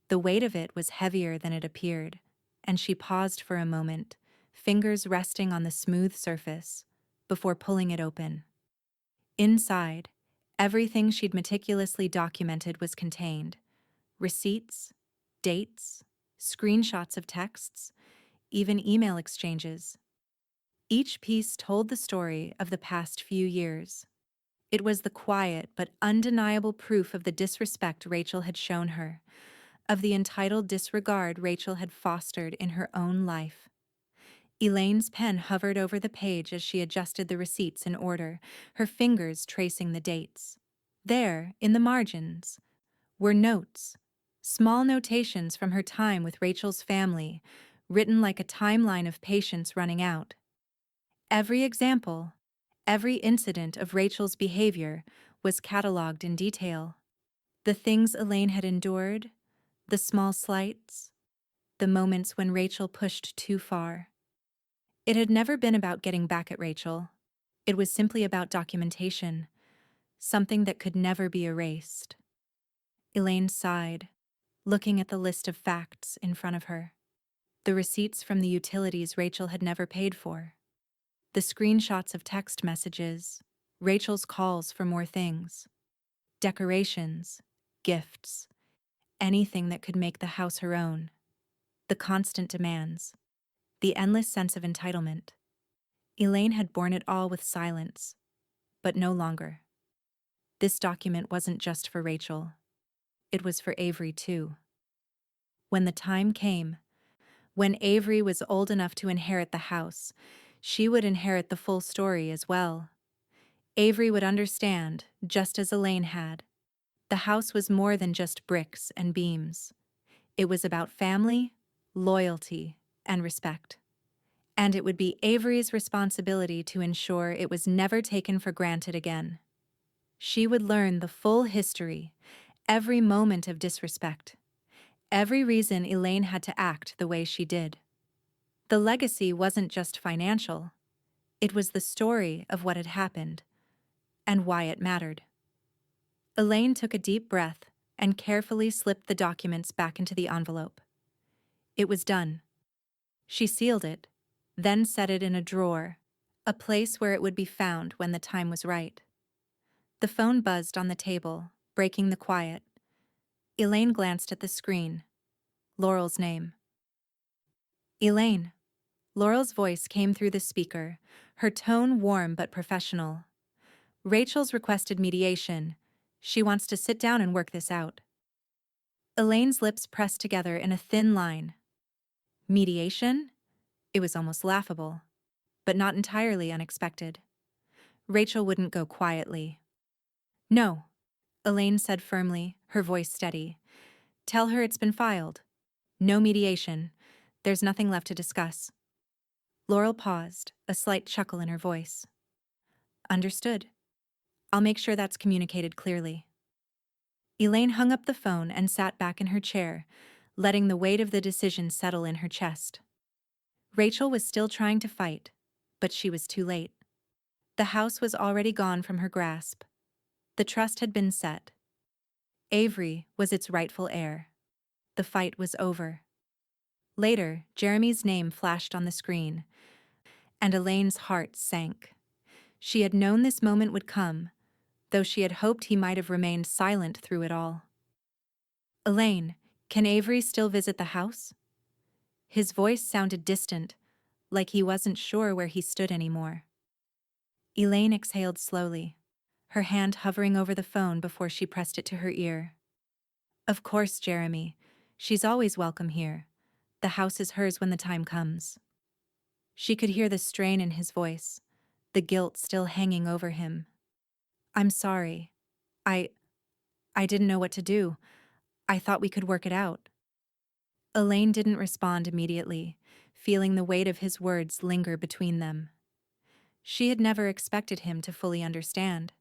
The weight of it was heavier than it appeared, and she paused for a moment, fingers resting on the smooth surface, before pulling it open. Inside, everything she'd meticulously documented was contained: receipts, dates, screenshots of texts, even email exchanges. Each piece told the story of the past few years. It was the quiet but undeniable proof of the disrespect Rachel had shown her, of the entitled disregard Rachel had fostered in her own life. Elaine's pen hovered over the page as she adjusted the receipts in order, her fingers tracing the dates. There, in the margins, were notes, small notations from her time with Rachel's family, written like a timeline of patience running out. Every example, every incident of Rachel's behavior was cataloged in detail. The things Elaine had endured, the small slights, the moments when Rachel pushed too far. It had never been about getting back at Rachel. It was simply about documentation, something that could never be erased. Elaine sighed, looking at the list of facts in front of her. The receipts from the utilities Rachel had never paid for. The screenshots of text messages, Rachel's calls for more things. Decorations, gifts, anything that could make the house her own. The constant demands, the endless sense of entitlement. Elaine had borne it all with silence, but no longer. This document wasn't just for Rachel. It was for Avery, too. When the time came, when Avery was old enough to inherit the house, she would inherit the full story as well. Avery would understand, just as Elaine had. The house was more than just bricks and beams. It was about family, loyalty, and respect. And it would be Avery's responsibility to ensure it was never taken for granted again. She would learn the full history, every moment of disrespect, every reason Elaine had to act the way she did. The legacy wasn't just financial. It was the story of what had happened and why it mattered. Elaine took a deep breath and carefully slipped the documents back into the envelope. It was done. She sealed it, then set it in a drawer, a place where it would be found when the time was right. The phone buzzed on the table, breaking the quiet. Elaine glanced at the screen. Laurel's name. Elaine. Laurel's voice came through the speaker, her tone warm but professional. Rachel's requested mediation. She wants to sit down and work this out. Elaine's lips pressed together in a thin line. Mediation? It was almost laughable, but not entirely unexpected. Rachel wouldn't go quietly. No, Elaine said firmly, her voice steady. Tell her it's been filed. No mediation. There's nothing left to discuss. Laurel paused, a slight chuckle in her voice. Understood. I'll make sure that's communicated clearly. Elaine hung up the phone and sat back in her chair, letting the weight of the decision settle in her chest. Rachel was still trying to fight, but she was too late. The house was already gone from her grasp. The trust had been set. Avery was its rightful heir. The fight was over. Later, Jeremy's name flashed on the screen, and Elaine's heart sank. She had known this moment would come, though she had hoped he might have remained silent through it all. "Elaine, can Avery still visit the house?" His voice sounded distant, like he wasn't sure where he stood anymore. Elaine exhaled slowly, her hand hovering over the phone before she pressed it to her ear. "Of course, Jeremy. She's always welcome here. The house is hers when the time comes." She could hear the strain in his voice, the guilt still hanging over him. "I'm sorry. I I didn't know what to do. I thought we could work it out." Elaine didn't respond immediately, feeling the weight of his words linger between them. She had never expected him to fully understand.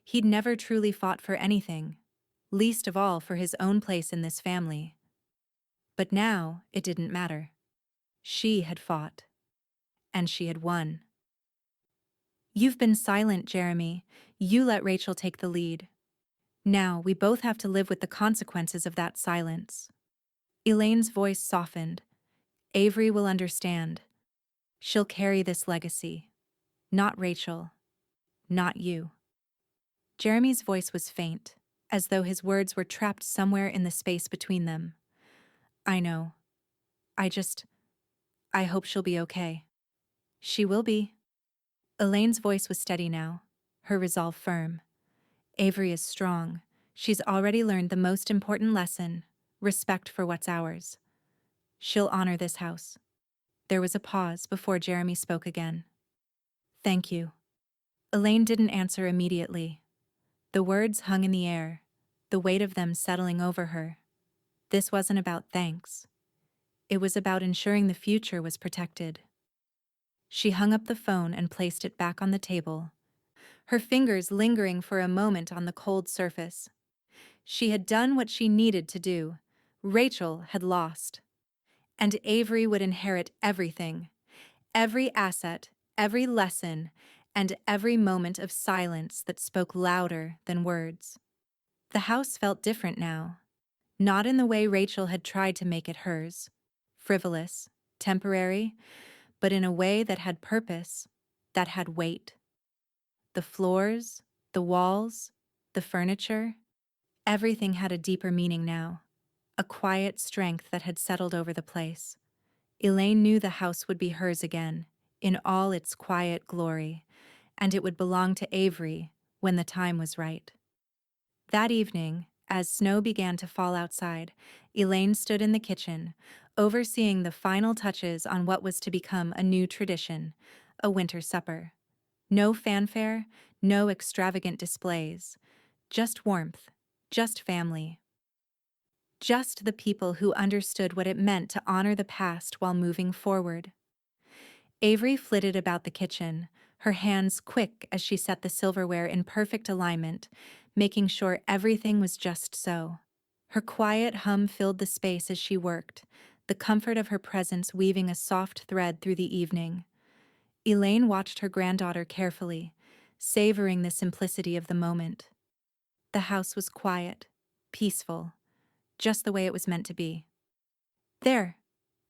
He'd never truly fought for anything, least of all for his own place in this family. But now it didn't matter. She had fought, and she had won. "You've been silent, Jeremy. You let Rachel take the lead. Now we both have to live with the consequences of that silence." Elaine's voice softened. "Avery will understand. She'll carry this legacy. Not Rachel. Not you." Jeremy's voice was faint, as though his words were trapped somewhere in the space between them. "I know. I hope she'll be okay." "She will be." Elaine's voice was steady now, her resolve firm. "Avery is strong. She's already learned the most important lesson: respect for what's ours. She'll honor this house." There was a pause before Jeremy spoke again. "Thank you." Elaine didn't answer immediately. The words hung in the air, the weight of them settling over her. This wasn't about thanks. It was about ensuring the future was protected. She hung up the phone and placed it back on the table, her fingers lingering for a moment on the cold surface. She had done what she needed to do. Rachel had lost. And Avery would inherit everything. Every asset, every lesson, and every moment of silence that spoke louder than words. The house felt different now. Not in the way Rachel had tried to make it hers, frivolous, temporary, but in a way that had purpose, that had weight. The floors, the walls, the furniture, everything had a deeper meaning now, a quiet strength that had settled over the place. Elaine knew the house would be hers again, in all its quiet glory, and it would belong to Avery when the time was right. That evening, as snow began to fall outside, Elaine stood in the kitchen, overseeing the final touches on what was to become a new tradition, a winter supper. No fanfare, no extravagant displays, just warmth, just family. Just the people who understood what it meant to honor the past while moving forward. Avery flitted about the kitchen, her hands quick as she set the silverware in perfect alignment, making sure everything was just so. Her quiet hum filled the space as she worked, the comfort of her presence weaving a soft thread through the evening. Elaine watched her granddaughter carefully, savoring the simplicity of the moment. The house was quiet, peaceful, just the way it was meant to be. "There,"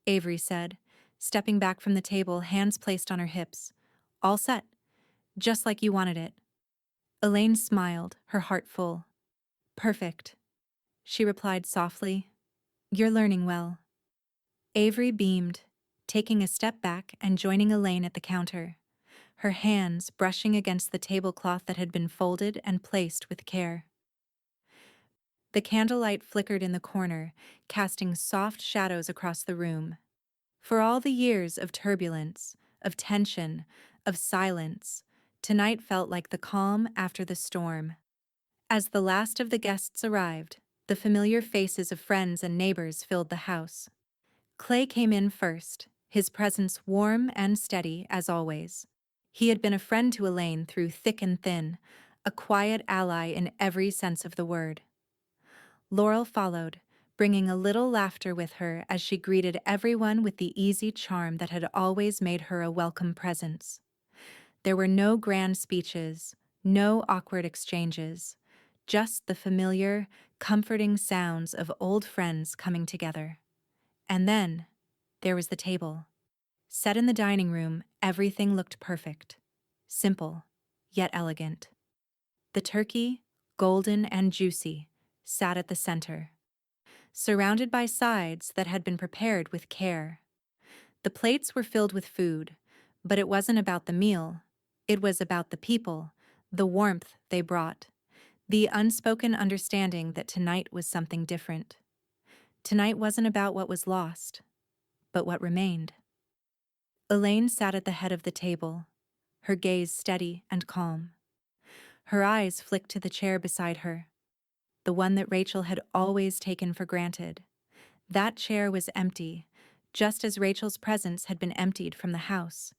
Avery said, stepping back from the table, hands placed on her hips. "All set, just like you wanted it." Elaine smiled, her heart full. "Perfect," she replied softly. "You're learning well." Avery beamed, taking a step back and joining Elaine at the counter, her hands brushing against the tablecloth that had been folded and placed with care. The candlelight flickered in the corner, casting soft shadows across the room. For all the years of turbulence, of tension, of silence, tonight felt like the calm after the storm. As the last of the guests arrived, the familiar faces of friends and neighbors filled the house. Clay came in first, his presence warm and steady as always. He had been a friend to Elaine through thick and thin, a quiet ally in every sense of the word. Laurel followed, bringing a little laughter with her as she greeted everyone with the easy charm that had always made her a welcome presence. There were no grand speeches, no awkward exchanges, just the familiar, comforting sounds of old friends coming together. And then, there was the table. Set in the dining room, everything looked perfect. Simple, yet elegant. The turkey, golden and juicy, sat at the center, surrounded by sides that had been prepared with care. The plates were filled with food, but it wasn't about the meal. It was about the people, the warmth they brought, the unspoken understanding that tonight was something different. Tonight wasn't about what was lost, but what remained. Elaine sat at the head of the table, her gaze steady and calm. Her eyes flicked to the chair beside her, the one that Rachel had always taken for granted. That chair was empty, just as Rachel's presence had been emptied from the house.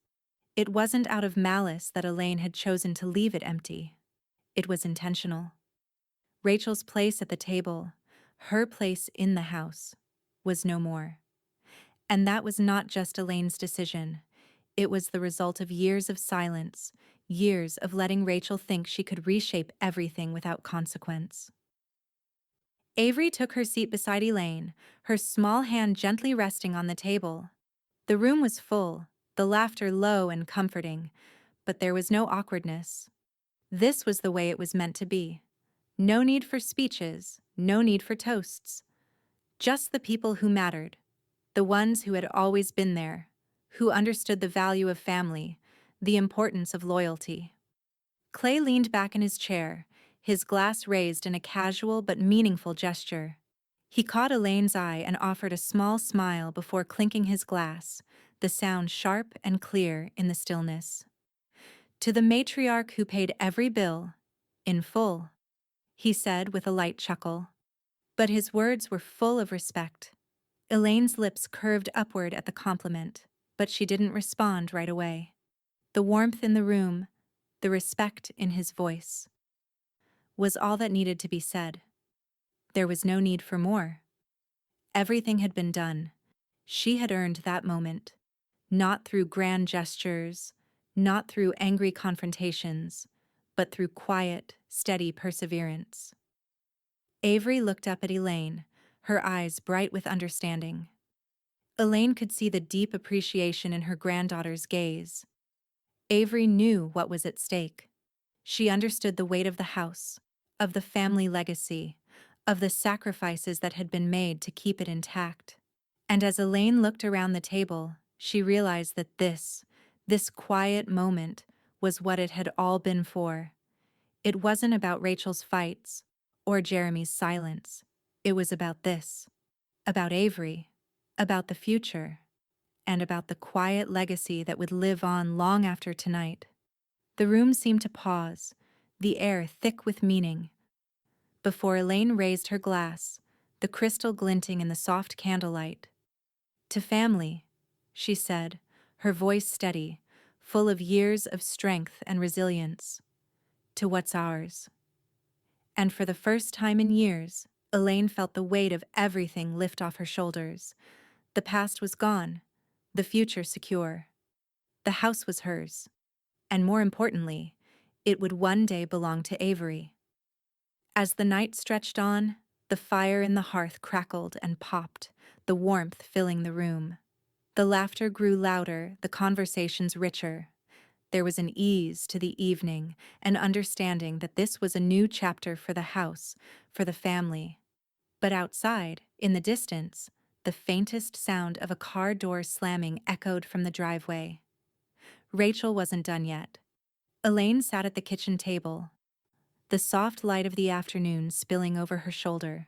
It wasn't out of malice that Elaine had chosen to leave it empty. It was intentional. Rachel's place at the table, her place in the house, was no more. And that was not just Elaine's decision. It was the result of years of silence, years of letting Rachel think she could reshape everything without consequence. Avery took her seat beside Elaine, her small hand gently resting on the table. The room was full, the laughter low and comforting, but there was no awkwardness. This was the way it was meant to be. No need for speeches, no need for toasts. Just the people who mattered, the ones who had always been there, who understood the value of family, the importance of loyalty. Clay leaned back in his chair, his glass raised in a casual but meaningful gesture. He caught Elaine's eye and offered a small smile before clinking his glass, the sound sharp and clear in the stillness. "To the matriarch who paid every bill, in full," he said with a light chuckle. But his words were full of respect. Elaine's lips curved upward at the compliment, but she didn't respond right away. The warmth in the room, the respect in his voice, was all that needed to be said. There was no need for more. Everything had been done. She had earned that moment, not through grand gestures, not through angry confrontations, but through quiet, steady perseverance. Avery looked up at Elaine, her eyes bright with understanding. Elaine could see the deep appreciation in her granddaughter's gaze. Avery knew what was at stake. She understood the weight of the house, of the family legacy, of the sacrifices that had been made to keep it intact. And as Elaine looked around the table, she realized that this quiet moment, was what it had all been for. It wasn't about Rachel's fights or Jeremy's silence. It was about this, about Avery, about the future, and about the quiet legacy that would live on long after tonight. The room seemed to pause, the air thick with meaning, before Elaine raised her glass, the crystal glinting in the soft candlelight. "To family," she said, her voice steady, full of years of strength and resilience. "To what's ours." And for the first time in years, Elaine felt the weight of everything lift off her shoulders. The past was gone, the future secure. The house was hers, and more importantly, it would one day belong to Avery. As the night stretched on, the fire in the hearth crackled and popped, the warmth filling the room. The laughter grew louder, the conversations richer. There was an ease to the evening, an understanding that this was a new chapter for the house, for the family. But outside, in the distance, the faintest sound of a car door slamming echoed from the driveway. Rachel wasn't done yet. Elaine sat at the kitchen table, the soft light of the afternoon spilling over her shoulder.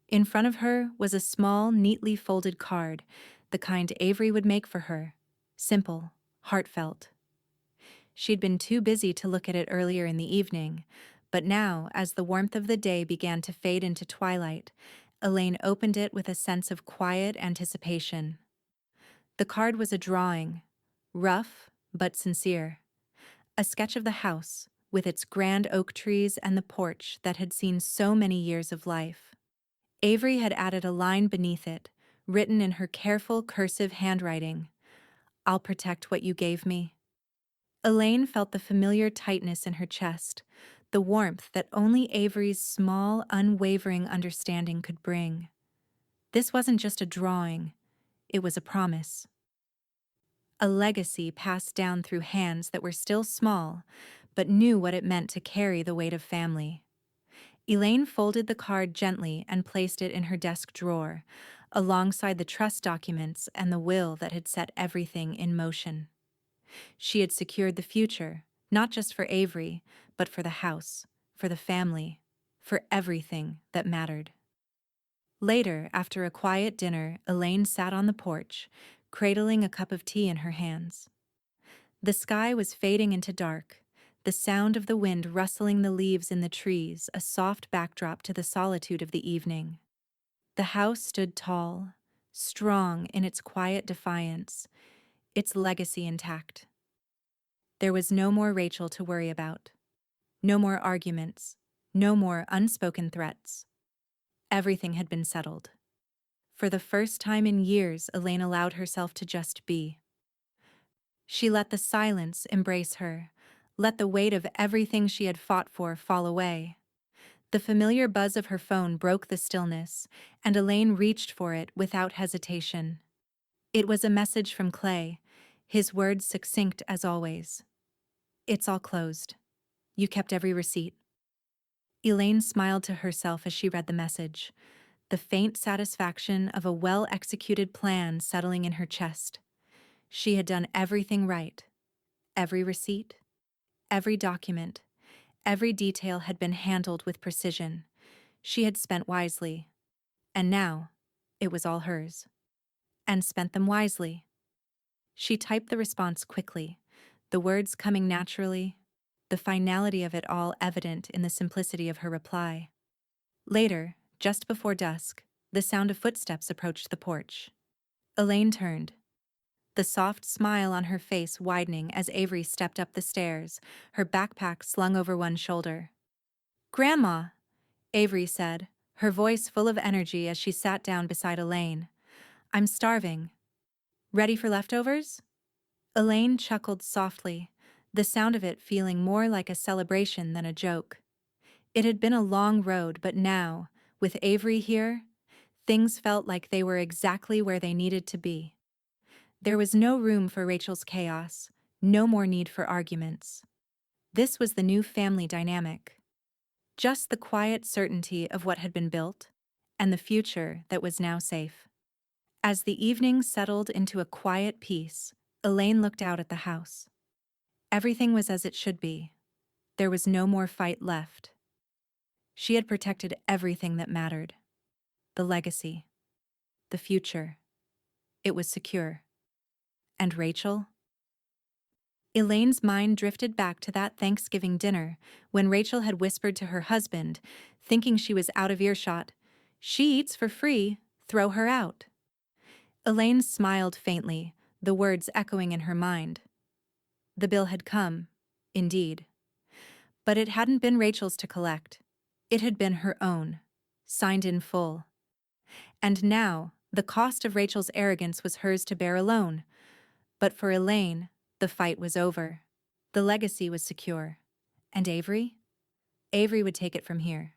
In front of her was a small, neatly folded card, the kind Avery would make for her. Simple, heartfelt. She'd been too busy to look at it earlier in the evening, but now, as the warmth of the day began to fade into twilight, Elaine opened it with a sense of quiet anticipation. The card was a drawing, rough but sincere. A sketch of the house, with its grand oak trees and the porch that had seen so many years of life. Avery had added a line beneath it, written in her careful cursive handwriting. I'll protect what you gave me. Elaine felt the familiar tightness in her chest, the warmth that only Avery's small, unwavering understanding could bring. This wasn't just a drawing, it was a promise. A legacy passed down through hands that were still small, but knew what it meant to carry the weight of family. Elaine folded the card gently and placed it in her desk drawer, alongside the trust documents and the will that had set everything in motion. She had secured the future, not just for Avery, but for the house, for the family, for everything that mattered. Later, after a quiet dinner, Elaine sat on the porch, cradling a cup of tea in her hands. The sky was fading into dark, the sound of the wind rustling the leaves in the trees, a soft backdrop to the solitude of the evening. The house stood tall, strong in its quiet defiance, its legacy intact. There was no more Rachel to worry about. No more arguments. No more unspoken threats. Everything had been settled. For the first time in years, Elaine allowed herself to just be. She let the silence embrace her, let the weight of everything she had fought for fall away. The familiar buzz of her phone broke the stillness, and Elaine reached for it without hesitation. It was a message from Clay, his words succinct as always. It's all closed. You kept every receipt. Elaine smiled to herself as she read the message, the faint satisfaction of a well-executed plan settling in her chest. She had done everything right. Every receipt, every document, every detail had been handled with precision. She had spent wisely. And now, it was all hers. And spent them wisely. She typed the response quickly, the words coming naturally, the finality of it all evident in the simplicity of her reply. Later, just before dusk, the sound of footsteps approached the porch. Elaine turned, the soft smile on her face widening as Avery stepped up the stairs, her backpack slung over one shoulder. "Grandma," Avery said, her voice full of energy as she sat down beside Elaine. "I'm starving. Ready for leftovers?" Elaine chuckled softly, the sound of it feeling more like a celebration than a joke. It had been a long road, but now, with Avery here, things felt like they were exactly where they needed to be. There was no room for Rachel's chaos, no more need for arguments. This was the new family dynamic. Just the quiet certainty of what had been built, and the future that was now safe. As the evening settled into a quiet peace, Elaine looked out at the house. Everything was as it should be. There was no more fight left. She had protected everything that mattered. The legacy. The future. It was secure. And Rachel? Elaine's mind drifted back to that Thanksgiving dinner when Rachel had whispered to her husband, thinking she was out of earshot, "She eats for free, throw her out." Elaine smiled faintly, the words echoing in her mind. The bill had come, indeed. But it hadn't been Rachel's to collect. It had been her own, signed in full. And now, the cost of Rachel's arrogance was hers to bear alone. But for Elaine, the fight was over. The legacy was secure. And Avery? Avery would take it from here.